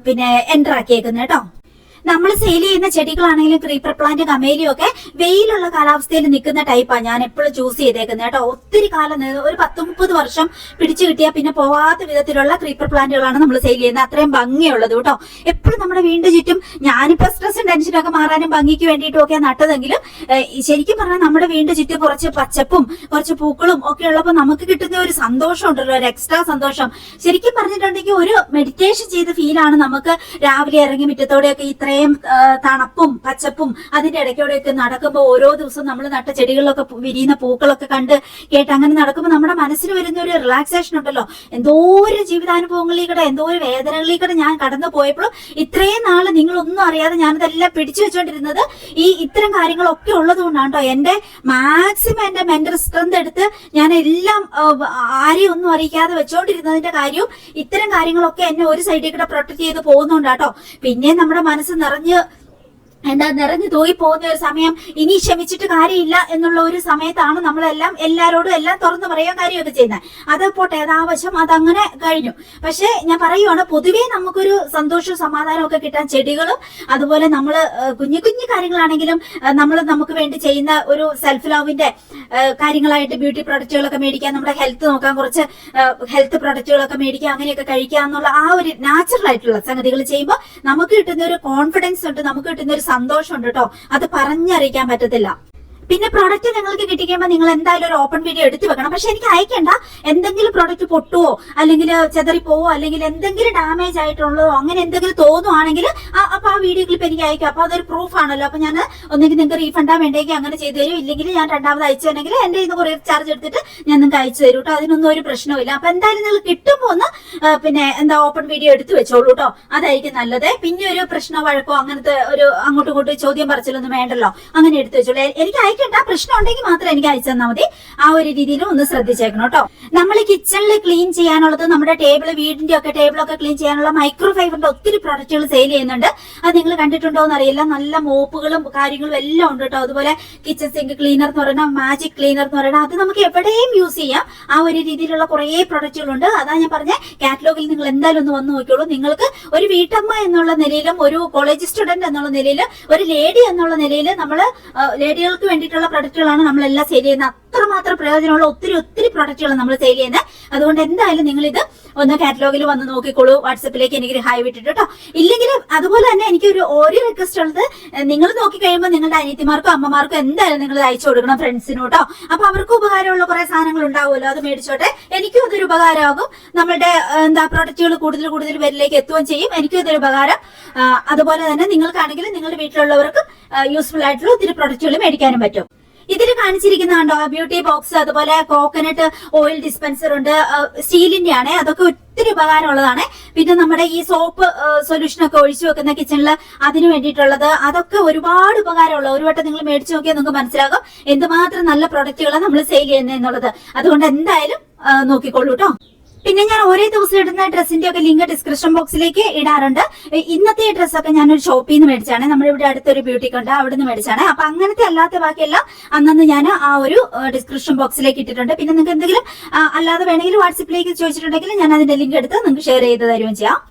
പിന്നെ എൻ്റർ ആക്കിയേക്കുന്നത് കേട്ടോ. നമ്മൾ സെയിൽ ചെയ്യുന്ന ചെടികളാണെങ്കിലും ക്രീപ്പർ പ്ലാന്റ്, കമേലിയും ഒക്കെ വെയിലുള്ള കാലാവസ്ഥയിൽ നിൽക്കുന്ന ടൈപ്പാണ് ഞാൻ എപ്പോഴും ചൂസ് ചെയ്തേക്കുന്നത് കേട്ടോ. ഒത്തിരി കാലം, ഒരു 10-30 വർഷം പിടിച്ചു കിട്ടിയാൽ പിന്നെ പോവാത്ത വിധത്തിലുള്ള ക്രീപ്പർ പ്ലാന്റുകളാണ് നമ്മൾ സെയിൽ ചെയ്യുന്നത്. അത്രയും ഭംഗിയുള്ളത് കേട്ടോ. എപ്പോഴും നമ്മുടെ വീടിന്റെ ചുറ്റും, ഞാനിപ്പോ സ്ട്രെസ്സും ടെൻഷനൊക്കെ മാറാനും ഭംഗിക്ക് വേണ്ടിയിട്ടും ഒക്കെ നട്ടതെങ്കിലും ശരിക്കും പറഞ്ഞാൽ നമ്മുടെ വീടിന്റെ ചുറ്റും കുറച്ച് പച്ചപ്പും കുറച്ച് പൂക്കളും ഒക്കെ ഉള്ളപ്പോൾ നമുക്ക് കിട്ടുന്ന ഒരു സന്തോഷം ഉണ്ടല്ലോ, ഒരു എക്സ്ട്രാ സന്തോഷം. ശരിക്കും പറഞ്ഞിട്ടുണ്ടെങ്കിൽ ഒരു മെഡിറ്റേഷൻ ചെയ്ത ഫീലാണ് നമുക്ക് രാവിലെ ഇറങ്ങി മുറ്റത്തോടെയൊക്കെ ഇത്രയും തണുപ്പും പച്ചപ്പും അതിന്റെ ഇടയ്ക്കൂടെയൊക്കെ നടക്കുമ്പോൾ ഓരോ ദിവസവും നമ്മൾ നട്ട ചെടികളിലൊക്കെ വിരിയുന്ന പൂക്കളൊക്കെ കണ്ട് കേട്ട് അങ്ങനെ നടക്കുമ്പോൾ നമ്മുടെ മനസ്സിന് വരുന്ന ഒരു റിലാക്സേഷൻ ഉണ്ടല്ലോ. എന്തോരം ജീവിതാനുഭവങ്ങളിലേക്കൂടെ, എന്തോരം വേദനകളിലേക്കൂടെ ഞാൻ കടന്നു പോയപ്പോഴും ഇത്രയും നാള് നിങ്ങളൊന്നും അറിയാതെ ഞാനിതെല്ലാം പിടിച്ചു വെച്ചോണ്ടിരുന്നത് ഈ ഇത്തരം കാര്യങ്ങളൊക്കെ ഉള്ളത് കൊണ്ടാണ് കേട്ടോ. എന്റെ മാക്സിമം എന്റെ മെന്റൽ സ്ട്രെങ്ത് എടുത്ത് ഞാൻ എല്ലാം ആരെയും ഒന്നും അറിയിക്കാതെ വെച്ചോണ്ടിരുന്നതിന്റെ കാര്യവും ഇത്തരം കാര്യങ്ങളൊക്കെ എന്നെ ഒരു സൈഡിൽ കൂടെ പ്രൊട്ടക്ട് ചെയ്ത് പോകുന്നുണ്ടാട്ടോ. പിന്നെ നമ്മുടെ മനസ്സ് നിറഞ്ഞു തൂയി പോകുന്ന ഒരു സമയം, ഇനി ക്ഷമിച്ചിട്ട് കാര്യമില്ല എന്നുള്ള ഒരു സമയത്താണ് നമ്മളെല്ലാം എല്ലാരോടും എല്ലാം തുറന്നു പറയാൻ കാര്യമൊക്കെ ചെയ്യുന്നത്. അത് പോട്ടെ, യഥാവശം അതങ്ങനെ കഴിഞ്ഞു. പക്ഷെ ഞാൻ പറയുവാണ്, പൊതുവേ നമുക്കൊരു സന്തോഷവും സമാധാനവും ഒക്കെ കിട്ടാൻ ചെടികളും അതുപോലെ നമ്മൾ കുഞ്ഞു കുഞ്ഞു കാര്യങ്ങളാണെങ്കിലും നമുക്ക് വേണ്ടി ചെയ്യുന്ന ഒരു സെൽഫ് ലവിന്റെ കാര്യങ്ങളായിട്ട് ബ്യൂട്ടി പ്രൊഡക്റ്റുകളൊക്കെ മേടിക്കുക, നമ്മുടെ ഹെൽത്ത് നോക്കാൻ കുറച്ച് ഹെൽത്ത് പ്രൊഡക്റ്റുകളൊക്കെ മേടിക്കുക, അങ്ങനെയൊക്കെ കഴിക്കുക എന്നുള്ള ആ ഒരു നാച്ചുറൽ ആയിട്ടുള്ള സംഗതികൾ ചെയ്യുമ്പോൾ നമുക്ക് കിട്ടുന്ന ഒരു കോൺഫിഡൻസ് ഉണ്ട്, നമുക്ക് കിട്ടുന്ന ഒരു സന്തോഷം ഉണ്ട് കേട്ടോ. അത് പറഞ്ഞറിയിക്കാൻ പറ്റത്തില്ല. പിന്നെ പ്രോഡക്റ്റ് നിങ്ങൾക്ക് കിട്ടിക്കുമ്പോൾ നിങ്ങൾ എന്തായാലും ഒരു ഓപ്പൺ വീഡിയോ എടുത്തു വെക്കണം. പക്ഷെ എനിക്ക് അയക്കണ്ട, എന്തെങ്കിലും പ്രോഡക്റ്റ് പൊട്ടുവോ അല്ലെങ്കിൽ ചെതറിപ്പോവോ അല്ലെങ്കിൽ എന്തെങ്കിലും ഡാമേജ് ആയിട്ടുള്ളതോ അങ്ങനെ എന്തെങ്കിലും തോന്നുവാണെങ്കിൽ അപ്പൊ ആ വീഡിയോ ക്ലിപ്പ് എനിക്ക് അയക്കാം. അപ്പൊ അതൊരു പ്രൂഫ് ആണല്ലോ. അപ്പൊ ഞാൻ ഒന്നെങ്കിൽ നിങ്ങൾക്ക് റീഫണ്ടാ വേണ്ടെങ്കിൽ അങ്ങനെ ചെയ്തു തരും, ഇല്ലെങ്കിൽ ഞാൻ രണ്ടാമത് അയച്ചു തന്നെങ്കിൽ എന്റെ ഇന്ന് കൊറിയർ ചാർജ് എടുത്തിട്ട് ഞാൻ നിങ്ങൾക്ക് അയച്ചു തരും കേട്ടോ. അതിനൊന്നും ഒരു പ്രശ്നമില്ല. അപ്പൊ എന്തായാലും നിങ്ങൾ കിട്ടുമ്പോ ഒന്ന് പിന്നെ ഓപ്പൺ വീഡിയോ എടുത്തു വെച്ചോളൂ കേട്ടോ. അതായിരിക്കും നല്ലത്. പിന്നെ ഒരു പ്രശ്നമോ വഴക്കോ അങ്ങനത്തെ ഒരു അങ്ങോട്ടും ഇങ്ങോട്ടും ചോദ്യം പറച്ചിലൊന്നും വേണ്ടല്ലോ, അങ്ങനെ എടുത്തു വെച്ചോളൂ. എനിക്ക് പ്രശ്നം ഉണ്ടെങ്കിൽ മാത്രം എനിക്ക് അയച്ചു തന്നാൽ മതി. ആ ഒരു രീതിയിലും ഒന്ന് ശ്രദ്ധിച്ചേക്കണം കേട്ടോ. നമ്മൾ കിച്ചണിൽ ക്ലീൻ ചെയ്യാനുള്ളത്, നമ്മുടെ വീടിന്റെ ഒക്കെ ടേബിളൊക്കെ ക്ലീൻ ചെയ്യാനുള്ള മൈക്രോ ഫൈബറിന്റെ ഒത്തിരി പ്രൊഡക്റ്റുകൾ സെയിൽ ചെയ്യുന്നുണ്ട്. അത് നിങ്ങൾ കണ്ടിട്ടുണ്ടോ എന്ന് അറിയില്ല. നല്ല മോപ്പുകളും കാര്യങ്ങളും എല്ലാം ഉണ്ട് കേട്ടോ. അതുപോലെ കിച്ചൺ സിങ്ക് ക്ലീനർ എന്ന് പറയുന്ന, മാജിക് ക്ലീനർ എന്ന് പറയുന്നത്, അത് നമുക്ക് എവിടെയും യൂസ് ചെയ്യാം. ആ ഒരു രീതിയിലുള്ള കുറെ പ്രൊഡക്റ്റുകളുണ്ട്. അതാ ഞാൻ പറഞ്ഞ കാറ്റലോഗിൽ നിങ്ങൾ എന്തായാലും ഒന്ന് വന്ന് നോക്കിയോളൂ. നിങ്ങൾക്ക് ഒരു വീട്ടമ്മ എന്നുള്ള നിലയിലും ഒരു കോളേജ് സ്റ്റുഡന്റ് എന്നുള്ള നിലയിലും ഒരു ലേഡി എന്നുള്ള നിലയിൽ നമ്മൾ ലേഡികൾക്ക് വേണ്ടിയിട്ടുള്ള പ്രൊഡക്റ്റുകളാണ് നമ്മളെല്ലാം സെയിൽ ചെയ്യുന്നത്. അത്രമാത്രം പ്രയോജനമുള്ള ഒത്തിരി പ്രൊഡക്റ്റുകൾ നമ്മൾ സെയിൽ ചെയ്യുന്നത്. അതുകൊണ്ട് എന്തായാലും നിങ്ങൾ ഇത് ഒന്ന് കാറ്റലോഗിൽ വന്ന് നോക്കിക്കോളൂ. വാട്സപ്പിലേക്ക് എനിക്ക് ഹായ് വിട്ടിട്ട് കേട്ടോ. ഇല്ലെങ്കിൽ അതുപോലെ തന്നെ എനിക്ക് ഒരു റിക്വസ്റ്റ് ഉള്ളത്, നിങ്ങൾ നോക്കി കഴിയുമ്പോൾ നിങ്ങളുടെ അനിയത്തിമാർക്കും അമ്മമാർക്കും എന്തായാലും നിങ്ങൾ അയച്ചു കൊടുക്കണം, ഫ്രണ്ട്സിനും കേട്ടോ. അപ്പൊ അവർക്ക് ഉപകാരമുള്ള കുറെ സാധനങ്ങൾ ഉണ്ടാവുമല്ലോ, അത് മേടിച്ചോട്ടെ. എനിക്കും അതൊരു ഉപകാരമാകും. നമ്മളുടെ പ്രൊഡക്റ്റുകൾ കൂടുതൽ പേരിലേക്ക് എത്തുകയും ചെയ്യും. എനിക്കും ഇതൊരു ഉപകാരം. അതുപോലെ തന്നെ നിങ്ങൾക്കാണെങ്കിലും നിങ്ങളുടെ വീട്ടിലുള്ളവർക്ക് യൂസ്ഫുൾ ആയിട്ടുള്ള ഒത്തിരി പ്രൊഡക്റ്റുകൾ മേടിക്കാനും പറ്റും. ഇതിൽ കാണിച്ചിരിക്കുന്നുണ്ടോ ബ്യൂട്ടി ബോക്സ്, അതുപോലെ കോക്കനട്ട് ഓയിൽ ഡിസ്പെൻസർ ഉണ്ട്, സ്റ്റീലിന്റെ ആണ്. അതൊക്കെ ഒത്തിരി ഉപകാരമുള്ളതാണ്. പിന്നെ നമ്മുടെ ഈ സോപ്പ് സൊല്യൂഷനൊക്കെ ഒഴിച്ചു വെക്കുന്ന കിച്ചണിൽ അതിന് വേണ്ടിയിട്ടുള്ളത്, അതൊക്കെ ഒരുപാട് ഉപകാരമുള്ള. ഒരു വട്ടം നിങ്ങൾ മേടിച്ചു നോക്കിയാൽ നിങ്ങൾക്ക് മനസ്സിലാകും എന്തുമാത്രം നല്ല പ്രൊഡക്റ്റുകളാണ് നമ്മൾ സെയിൽ ചെയ്യുന്നത് എന്നുള്ളത്. അതുകൊണ്ട് എന്തായാലും നോക്കിക്കോളൂ കേട്ടോ. പിന്നെ ഞാൻ ഓരോ ദിവസം ഇടുന്ന ഡ്രസ്സിന്റെ ഒക്കെ ലിങ്ക് ഡിസ്ക്രിപ്ഷൻ ബോക്സിലേക്ക് ഇടാറുണ്ട്. ഇന്നത്തെ ഡ്രസ്സൊക്കെ ഞാനൊരു ഷോപ്പിൽ നിന്ന് മേടിച്ചാണ്. നമ്മുടെ ഇവിടെ അടുത്തൊരു ബ്യൂട്ടിക്ക് ഉണ്ട്, അവിടെ നിന്ന് മേടിച്ചാണ്. അപ്പൊ അങ്ങനത്തെ അല്ലാത്ത ബാക്കിയെല്ലാം അന്നന്ന് ഞാൻ ആ ഒരു ഡിസ്ക്രിപ്ഷൻ ബോക്സിലേക്ക് ഇട്ടിട്ടുണ്ട്. പിന്നെ നിങ്ങൾക്ക് എന്തെങ്കിലും അല്ലാതെ വേണമെങ്കിൽ വാട്സപ്പിലേക്ക് ചോദിച്ചിട്ടുണ്ടെങ്കിൽ ഞാൻ അതിന്റെ ലിങ്ക് എടുത്ത് നിങ്ങൾക്ക് ഷെയർ ചെയ്ത് തരുകയും ചെയ്യാം.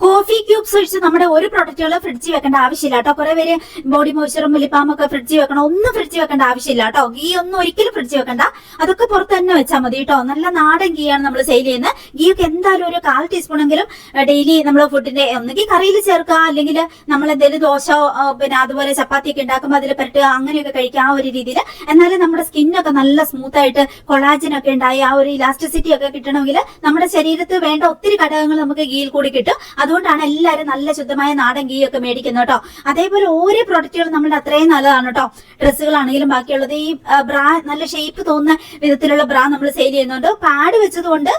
കോഫി ക്യൂബ്സ് ഒഴിച്ച് നമ്മുടെ ഒരു പ്രൊഡക്റ്റുകളും ഫ്രിഡ്ജിൽ വെക്കേണ്ട ആവശ്യമില്ല കേട്ടോ. കുറെ പേര് ബോഡി മോയ്സ്ചറും ലിപ്പാമും ഒക്കെ ഫ്രിഡ്ജിൽ വെക്കണം. ഒന്നും ഫ്രിഡ്ജിൽ വെക്കേണ്ട ആവശ്യമില്ല കേട്ടോ. ഗീ ഒന്നും ഒരിക്കലും ഫ്രിഡ്ജിൽ വെക്കണ്ട. അതൊക്കെ പുറത്ത് തന്നെ വെച്ചാൽ മതി കേട്ടോ. നല്ല നാടൻ ഗീ ആണ് നമ്മൾ സെയിൽ ചെയ്യുന്നത്. ഗീയൊക്കെ എന്തായാലും ഒരു 1/4 ടീസ്പൂണെങ്കിലും ഡെയിലി നമ്മൾ ഫുഡിന്റെ ഒന്നുകിൽ കറിയിൽ ചേർക്കുക, അല്ലെങ്കിൽ നമ്മൾ എന്തെങ്കിലും ദോശ പിന്നെ അതുപോലെ ചപ്പാത്തി ഒക്കെ ഉണ്ടാക്കുമ്പോൾ അതിൽ പരട്ടുക, അങ്ങനെയൊക്കെ കഴിക്കുക ആ ഒരു രീതിയിൽ. എന്നാലും നമ്മുടെ സ്കിന്നൊക്കെ നല്ല സ്മൂത്ത് ആയിട്ട് കൊളാജനൊക്കെ ഉണ്ടായി ആ ഒരു ഇലാസ്റ്റിസിറ്റി ഒക്കെ കിട്ടണമെങ്കിൽ നമ്മുടെ ശരീരത്തിൽ വേണ്ട ഒത്തിരി ഘടകങ്ങൾ നമുക്ക് ഗീയിൽ കൂടി കിട്ടും. അതുകൊണ്ടാണ് എല്ലാവരും നല്ല ശുദ്ധമായ നാടൻ ഗീ ഒക്കെ മേടിക്കുന്നത് കേട്ടോ. അതേപോലെ ഓരോ പ്രൊഡക്റ്റുകളും നമ്മുടെ അത്രയും നല്ലതാണ് കേട്ടോ. ഡ്രസ്സുകളാണെങ്കിലും ബാക്കിയുള്ളത് ഈ ബ്രാ നല്ല ഷേപ്പ് തോന്നുന്ന വിധത്തിലുള്ള ബ്രാ നമ്മൾ സെയിൽ ചെയ്യുന്നുണ്ട്. പാഡ് വെച്ചതുകൊണ്ട്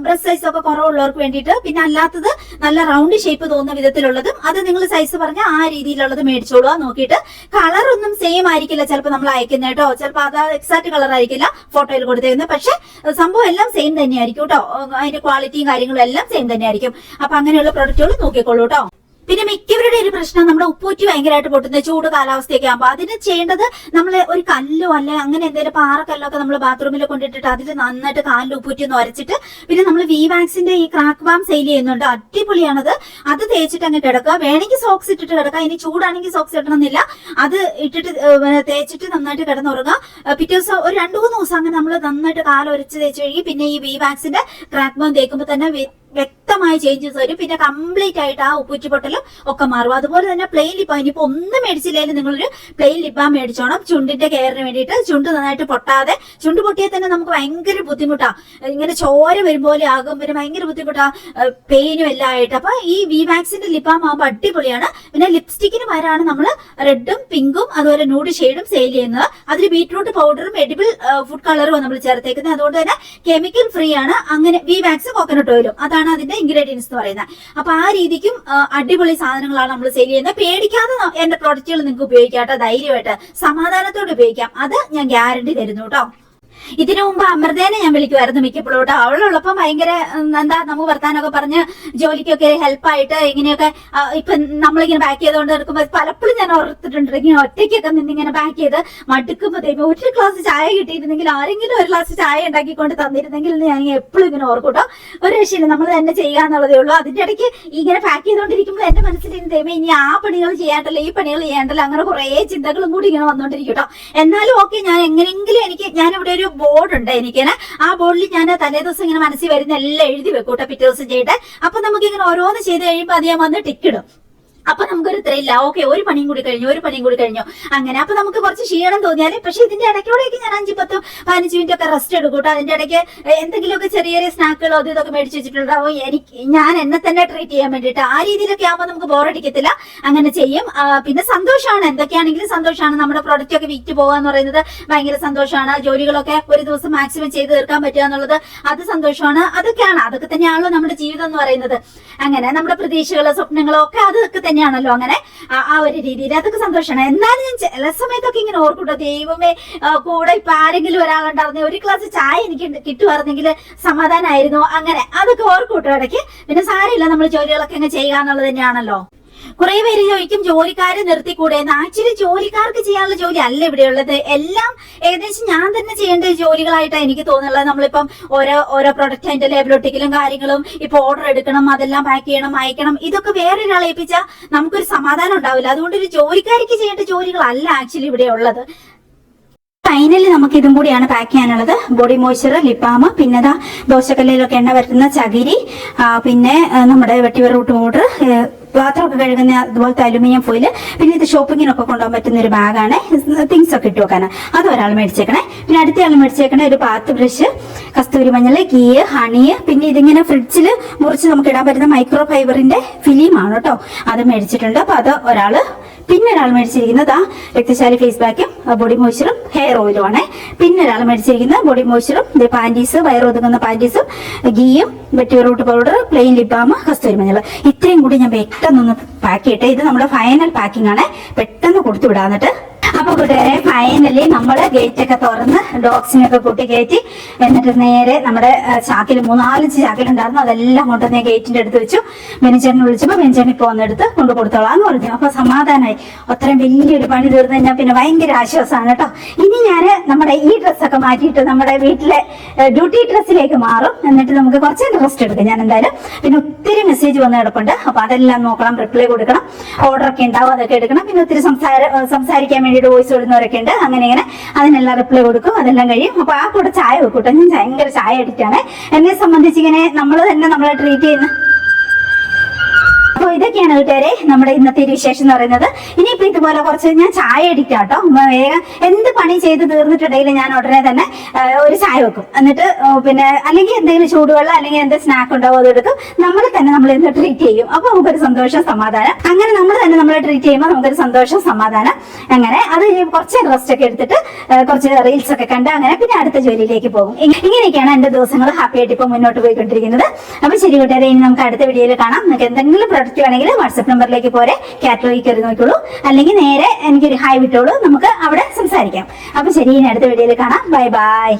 ബ്രസ്റ്റ് സൈസ് ഒക്കെ കുറവുള്ളവർക്ക് വേണ്ടിയിട്ട്, പിന്നെ അല്ലാത്തത് നല്ല റൗണ്ട് ഷേപ്പ് തോന്നുന്ന വിധത്തിലുള്ളതും അത് നിങ്ങൾ സൈസ് പറഞ്ഞ ആ രീതിയിലുള്ളത് മേടിച്ചോളുക. നോക്കിയിട്ട് കളർ ഒന്നും സെയിം ആയിരിക്കില്ല ചിലപ്പോൾ നമ്മൾ അയക്കുന്നത് കേട്ടോ. ചിലപ്പോൾ അത് എക്സാക്ട് കളർ ആയിരിക്കില്ല ഫോട്ടോയിൽ കൊടുത്തേക്കുന്നത്, പക്ഷെ സംഭവം എല്ലാം സെയിം തന്നെയായിരിക്കും കേട്ടോ. അതിന്റെ ക്വാളിറ്റിയും കാര്യങ്ങളും എല്ലാം സെയിം തന്നെയായിരിക്കും. അപ്പൊ അങ്ങനെയുള്ള പ്രൊഡക്റ്റുകൾ നോക്കിക്കോളൂ കേട്ടോ. പിന്നെ മിക്കവരുടെ ഒരു പ്രശ്നം നമ്മുടെ ഉപ്പൂറ്റി ഭയങ്കരമായിട്ട് പൊട്ടുന്ന ചൂട് കാലാവസ്ഥയൊക്കെ ആകുമ്പോൾ അതിന് ചെയ്യേണ്ടത് നമ്മൾ ഒരു കല്ലോ അല്ലെ അങ്ങനെ എന്തെങ്കിലും പാറക്കല്ലൊക്കെ നമ്മൾ ബാത്റൂമിൽ കൊണ്ടിട്ടിട്ട് അതിൽ നന്നായിട്ട് കാലിൽ ഉപ്പൂറ്റി ഒന്ന് ഉരച്ചിട്ട്, പിന്നെ നമ്മൾ വിവാക്സിന്റെ ഈ ക്രാക്ക് ബാം സെയിൽ ചെയ്യുന്നുണ്ട്, അടിപൊളിയാണത്. അത് തേച്ചിട്ട് അങ്ങ് കിടക്കുക. വേണമെങ്കിൽ സോക്സ് ഇട്ടിട്ട് കിടക്കുക. ഇനി ചൂടാണെങ്കിൽ സോക്സ് ഇടണമെന്നില്ല. അത് ഇട്ടിട്ട് തേച്ചിട്ട് നന്നായിട്ട് കിടന്നുറങ്ങുക. പിറ്റേ ദിവസം ഒരു 2-3 ദിവസം അങ്ങനെ നമ്മൾ നന്നായിട്ട് കാലൊരച്ച് തേച്ച് കഴുകി പിന്നെ ഈ വിവാക്സിന്റെ ക്രാക്ക് ബാം തേക്കുമ്പോൾ തന്നെ വ്യക്തമായ ചേഞ്ചസ് വരും. പിന്നെ കംപ്ലീറ്റ് ആയിട്ട് ആ ഉപ്പൂറ്റി പൊട്ടലും ഒക്കെ മാറും. അതുപോലെ തന്നെ പ്ലെയിൻ ലിപ്പ് ബാം, ഇനിയിപ്പോ ഒന്നും മേടിച്ചില്ലെങ്കിൽ നിങ്ങളൊരു പ്ലെയിൻ ലിപ്പ് ബാം മേടിച്ചോണം. ചുണ്ടിന്റെ കെയറിന് വേണ്ടിയിട്ട്. ചുണ്ട് നന്നായിട്ട് പൊട്ടാതെ, ചുണ്ട് പൊട്ടിയാൽ തന്നെ നമുക്ക് ഭയങ്കര ബുദ്ധിമുട്ടാ, ഇങ്ങനെ ചോര വരുമ്പോലെ ആകും, പിന്നെ ഭയങ്കര ബുദ്ധിമുട്ടാ, പെയിനും എല്ലാം ആയിട്ട്. അപ്പൊ ഈ വിവാക്സിന്റെ ലിപ്പ് ബാം ആകുമ്പോൾ അടിപൊളിയാണ്. പിന്നെ ലിപ്സ്റ്റിക്കിന് പകരമാണ് നമ്മൾ റെഡും പിങ്കും അതുപോലെ ന്യൂഡ് ഷെയ്ഡും സെയിൽ ചെയ്യുന്നത്. അതിൽ ബീട്രൂട്ട് പൗഡറും എഡിബിൾ ഫുഡ് കളറും നമ്മൾ ചേർത്തേക്കുന്നത്. അതുകൊണ്ട് തന്നെ കെമിക്കൽ ഫ്രീ ആണ്. അങ്ങനെ വിവാക്സ് കോക്കനട്ട് ഓയിലും അതാണ് അതിന്റെ ഇൻഗ്രീഡിയൻസ് എന്ന് പറയുന്നത്. അപ്പൊ ആ രീതിക്കും അടിപൊളി സാധനങ്ങളാണ് നമ്മൾ സെയിൽ ചെയ്യുന്നത്. പേടിക്കാതെ എന്റെ പ്രൊഡക്റ്റുകൾ നിങ്ങൾക്ക് ഉപയോഗിക്കാം കേട്ടോ. ധൈര്യമായിട്ട് സമാധാനത്തോടെ ഉപയോഗിക്കാം. അത് ഞാൻ ഗ്യാരണ്ടി തരുന്നു കേട്ടോ. ഇതിനു മുമ്പ് അമൃതേനെ ഞാൻ വിളിക്കുമായിരുന്നു മിക്കപ്പോഴും കേട്ടോ. അവളുള്ളപ്പോ ഭയങ്കര എന്താ നമുക്ക് വർത്താനൊക്കെ പറഞ്ഞ് ജോലിക്കൊക്കെ ഹെൽപ്പായിട്ട് ഇങ്ങനെയൊക്കെ ഇപ്പൊ നമ്മളിങ്ങനെ പാക്ക് ചെയ്തുകൊണ്ട് എടുക്കുമ്പോൾ പലപ്പോഴും ഞാൻ ഓർത്തിട്ടുണ്ട്, ഇങ്ങനെ ഒറ്റയ്ക്കൊക്കെ നിന്നിങ്ങനെ പാക്ക് ചെയ്ത് മടുക്കുമ്പോഴത്തേക്കും ഒരു ഗ്ലാസ് ചായ കിട്ടിയിരുന്നെങ്കിൽ, ആരെങ്കിലും ഒരു ഗ്ലാസ് ചായ ഉണ്ടാക്കിക്കൊണ്ട് തന്നിരുന്നെങ്കിൽ ഞാൻ എപ്പോഴും ഇങ്ങനെ ഓർക്കൂട്ടോ. ഒരു രക്ഷയില്ല, നമ്മൾ തന്നെ ചെയ്യാന്നുള്ളതേ ഉള്ളൂ. അതിന്റെ ഇടയ്ക്ക് ഇങ്ങനെ പാക്ക് ചെയ്തുകൊണ്ടിരിക്കുമ്പോൾ എന്റെ മനസ്സിലിരുന്ന് ദൈവം ഇനി ആ പണികൾ ചെയ്യാണ്ടല്ലോ ഈ പണികൾ ചെയ്യാണ്ടല്ലോ അങ്ങനെ കുറെ ചിന്തകളും കൂടി ഇങ്ങനെ വന്നോണ്ടിരിക്കും കേട്ടോ. എന്നാലും ഓക്കെ, ഞാൻ എങ്ങനെയെങ്കിലും ഞാനിവിടെ ഒരു ബോർഡ് ഉണ്ട് എനിക്കിങ്ങനെ. ആ ബോർഡിൽ ഞാൻ തലേദിവസം ഇങ്ങനെ മനസ്സിൽ വരുന്ന എല്ലാം എഴുതി വെക്കൂട്ടോ, പിറ്റേ ദിവസം ചെയ്തിട്ട്. അപ്പൊ നമുക്ക് ഇങ്ങനെ ഓരോന്ന് ചെയ്ത് കഴിയുമ്പോൾ അത് ഞാൻ വന്ന് ടിക്കിടും. അപ്പൊ നമുക്കൊരു ത്രില്ല, ഓക്കെ ഒരു പണിയും കൂടി കഴിഞ്ഞു അങ്ങനെ. അപ്പൊ നമുക്ക് കുറച്ച് ക്ഷീണം തോന്നിയാലും, പക്ഷെ ഇതിന്റെ ഇടയ്ക്കൂടെയൊക്കെ ഞാൻ 5-10-15 മിനിറ്റ് ഒക്കെ റെസ്റ്റ് എടുക്കൂട്ടോ. അതിന്റെ ഇടയ്ക്ക് എന്തെങ്കിലുമൊക്കെ ചെറിയ ചെറിയ സ്നാക്കുകളോ ഇതൊക്കെ മേടിച്ച് വെച്ചിട്ടുണ്ടാവും ഞാൻ എന്നെ തന്നെ ട്രീറ്റ് ചെയ്യാൻ വേണ്ടിയിട്ട്. ആ രീതിയിലൊക്കെ ആകുമ്പോൾ നമുക്ക് ബോറടിക്കത്തില്ല, അങ്ങനെ ചെയ്യും. പിന്നെ സന്തോഷമാണ്, എന്തൊക്കെയാണെങ്കിലും സന്തോഷമാണ്. നമ്മുടെ പ്രൊഡക്റ്റ് ഒക്കെ വിറ്റ് പോകാന്ന് പറയുന്നത് ഭയങ്കര സന്തോഷമാണ്. ജോലികളൊക്കെ ഒരു ദിവസം മാക്സിമം ചെയ്ത് തീർക്കാൻ പറ്റുക എന്നുള്ളത് അത് സന്തോഷമാണ്. അതൊക്കെ തന്നെയാണല്ലോ നമ്മുടെ ജീവിതം എന്ന് പറയുന്നത്. അങ്ങനെ നമ്മുടെ പ്രതീക്ഷകളോ സ്വപ്നങ്ങളോ ഒക്കെ അതൊക്കെ തന്നെയാണല്ലോ. അങ്ങനെ ആ ഒരു രീതിയിൽ അതൊക്കെ സന്തോഷമാണ്. എന്നാലും ഞാൻ ചില സമയത്തൊക്കെ ഇങ്ങനെ ഓർക്കൂട്ടോ, ദൈവമേ കൂടെ ഇപ്പൊ ആരെങ്കിലും ഒരാളുണ്ടായിരുന്നെ ഒരു ഗ്ലാസ് ചായ എനിക്ക് കിട്ടുമായിരുന്നെങ്കിൽ സമാധാനമായിരുന്നു. അങ്ങനെ അതൊക്കെ ഓർക്കൂട്ടോ ഇടയ്ക്ക്. പിന്നെ സാരമില്ല, നമ്മൾ ജോലികളൊക്കെ ഇങ്ങനെ ചെയ്യുക എന്നുള്ളത് തന്നെയാണല്ലോ. കുറെ പേര് ചോദിക്കും ജോലിക്കാരെ നിർത്തിക്കൂടെ. ആക്ച്വലി ജോലിക്കാർക്ക് ചെയ്യാനുള്ള ജോലി അല്ല ഇവിടെയുള്ളത്. എല്ലാം ഏകദേശം ഞാൻ തന്നെ ചെയ്യേണ്ട ജോലികളായിട്ടാണ് എനിക്ക് തോന്നുന്നത്. നമ്മളിപ്പം ഓരോ പ്രൊഡക്റ്റ് അതിന്റെ ലേബിളൊട്ടിക്കലും കാര്യങ്ങളും, ഇപ്പൊ ഓർഡർ എടുക്കണം, അതെല്ലാം പാക്ക് ചെയ്യണം, അയക്കണം, ഇതൊക്കെ വേറൊരാളെ ഏൽപ്പിച്ചാൽ നമുക്കൊരു സമാധാനം ഉണ്ടാവില്ല. അതുകൊണ്ട് ഒരു ജോലിക്കാർക്ക് ചെയ്യേണ്ട ജോലികളല്ല ആക്ച്വലി ഇവിടെ ഉള്ളത്. ഫൈനലി നമുക്ക് ഇതും കൂടിയാണ് പാക്ക് ചെയ്യാനുള്ളത്. ബോഡി മോയ്സ്ചർ, ലിപ് ബാം, പിന്നെ ദോശക്കല്ലിലൊക്കെ എണ്ണ വരുത്തുന്ന ചകിരി, പിന്നെ നമ്മുടെ വെട്ടിവെറ റൂട്ട് പൗഡർ, പാത്രമൊക്കെ കഴുകുന്ന അതുപോലത്തെ അലുമിനിയം ഫോയില്, പിന്നെ ഇത് ഷോപ്പിങ്ങിനൊക്കെ കൊണ്ടുപോകാൻ പറ്റുന്ന ഒരു ബാഗാണ്. തിങ്സ് ഒക്കെ ഇട്ട് വെക്കാനാണ്. അത് ഒരാൾ മേടിച്ചേക്കണേ. പിന്നെ അടുത്ത ആൾ മേടിച്ചേക്കണേ ഒരു പാത്ത് ബ്രഷ്, കസ്തൂരി മഞ്ഞൾ, ഗീ, ഹണി, പിന്നെ ഇതിങ്ങനെ ഫ്രിഡ്ജിൽ മുറിച്ച് നമുക്ക് ഇടാൻ പറ്റുന്ന മൈക്രോ ഫൈബറിന്റെ ഫിലിമാണ് കേട്ടോ. അത് മേടിച്ചിട്ടുണ്ട്. അപ്പൊ അത് ഒരാള്. പിന്നെ ഒരാൾ മേടിച്ചിരിക്കുന്നത് രക്തശാലി ഫേസ് പാക്കും ബോഡി മോയ്സ്ചറും ഹെയർ ഓയിലും ആണ്. പിന്നെ ഒരാൾ മേടിച്ചിരിക്കുന്നത് ബോഡി മോയ്സ്ചറും പാൻറ്റീസ്, വയറൊതുങ്ങുന്ന പാൻറ്റീസും, ഗീയും, വെട്ടി root powder, plain lip balm, കസ്തൂരി മഞ്ഞൾ, ഇത്രയും കൂടി ഞാൻ പെട്ടെന്നൊന്ന് പാക്ക് ചെയ്യട്ടെ. ഇത് നമ്മുടെ ഫൈനൽ പാക്കിംഗ് ആണ്. പെട്ടെന്ന് കൊടുത്തു വിടാന്നിട്ട്. അപ്പൊ അപ്പൊ കൂട്ടുകാരെ ഫൈനലി നമ്മള് ഗേറ്റ് ഒക്കെ തുറന്ന് ഡോഗ്സിനൊക്കെ കൂട്ടി കയറ്റി എന്നിട്ട് നേരെ നമ്മുടെ ചാക്കിൽ 3-4 ചാക്കിലുണ്ടായിരുന്നു, അതെല്ലാം കൊണ്ടുവന്ന് ഗേറ്റിന്റെ അടുത്ത് വെച്ചു. ബെനിച്ചേട്ടനെ വിളിച്ചപ്പോ ബെനിച്ചേട്ടൻ ഇപ്പൊ വന്നെടുത്ത് കൊണ്ട് കൊടുത്തോളാന്ന് പറഞ്ഞു. അപ്പൊ സമാധാനമായി. അത്രയും വലിയൊരു പണി തീർന്നു കഴിഞ്ഞാൽ പിന്നെ ഭയങ്കര ആശ്വാസമാണ് കേട്ടോ. ഇനി ഞാന് നമ്മുടെ ഈ ഡ്രസ്സൊക്കെ മാറ്റിയിട്ട് നമ്മുടെ വീട്ടിലെ ഡ്യൂട്ടി ഡ്രസ്സിലേക്ക് മാറും. എന്നിട്ട് നമുക്ക് കുറച്ച് റെസ്റ്റ് എടുക്കാം ഞാൻ എന്തായാലും. പിന്നെ ഒത്തിരി മെസ്സേജ് വന്ന് കിടപ്പുണ്ട്, അപ്പൊ അതെല്ലാം നോക്കണം, റിപ്ലൈ കൊടുക്കണം, ഓർഡർ ഒക്കെ ഉണ്ടാവും, അതൊക്കെ എടുക്കണം. പിന്നെ ഒത്തിരി സംസാരിക്കാൻ വേണ്ടിയിട്ട് വോയിസ് വിടുന്നവരൊക്കെ ഉണ്ട്. അങ്ങനെ ഇങ്ങനെ അതിനെല്ലാം റിപ്ലൈ കൊടുക്കും, അതെല്ലാം കഴിയും. അപ്പൊ ആ കൂടെ ചായ വെക്കൂട്ടോ. ഞാൻ ഭയങ്കര ചായ അഡിക്റ്റാണ്. എന്നെ സംബന്ധിച്ച് ഇങ്ങനെ നമ്മൾ തന്നെ നമ്മളെ ട്രീറ്റ് ചെയ്യുന്ന. അപ്പൊ ഇതൊക്കെയാണ് കൂട്ടുകാരെ നമ്മുടെ ഇന്നത്തെ ഒരു വിശേഷം എന്ന് പറയുന്നത്. ഇനിയിപ്പോ ഇതുപോലെ കുറച്ച് ഞാൻ ചായ അടിക്കാട്ടോ. വേഗം എന്ത് പണി ചെയ്ത് തീർന്നിട്ടുണ്ടെങ്കിൽ ഞാൻ ഉടനെ തന്നെ ഒരു ചായ വെക്കും. എന്നിട്ട് പിന്നെ അല്ലെങ്കിൽ എന്തെങ്കിലും ചൂടുവെള്ളം അല്ലെങ്കിൽ എന്തെങ്കിലും സ്നാക്ക് ഉണ്ടാവും, അതെടുക്കും. നമ്മൾ തന്നെ നമ്മൾ ഇന്ന് ട്രീറ്റ് ചെയ്യും. അപ്പൊ നമുക്കൊരു സന്തോഷം, സമാധാനം. അങ്ങനെ നമ്മൾ തന്നെ നമ്മളെ ട്രീറ്റ് ചെയ്യുമ്പോൾ നമുക്കൊരു സന്തോഷം, സമാധാനം. അങ്ങനെ അത് കുറച്ച് റെസ്റ്റ് ഒക്കെ എടുത്തിട്ട് കുറച്ച് റീൽസ് ഒക്കെ കണ്ട് അങ്ങനെ പിന്നെ അടുത്ത ജോലിയിലേക്ക് പോകും. ഇങ്ങനെയൊക്കെയാണ് എന്റെ ദിവസങ്ങൾ ഹാപ്പി ആയിട്ട് ഇപ്പൊ മുന്നോട്ട് പോയിക്കൊണ്ടിരിക്കുന്നത്. അപ്പൊ ശരി കൂട്ടുകാരെ, ഇനി നമുക്ക് അടുത്ത വീഡിയോയിൽ കാണാം. നിങ്ങൾക്ക് എന്തെങ്കിലും വേണമെങ്കിൽ വാട്സ്ആപ്പ് നമ്പറിലേക്ക് പോരെ കാറ്റലോഗിൽ കയറി നോക്കിക്കോളൂ, അല്ലെങ്കിൽ നേരെ എനിക്കൊരു ഹായ് വിട്ടോളൂ, നമുക്ക് അവിടെ സംസാരിക്കാം. അപ്പൊ ശരി, ഇനി അടുത്ത വീഡിയോയിൽ കാണാം. Bye bye.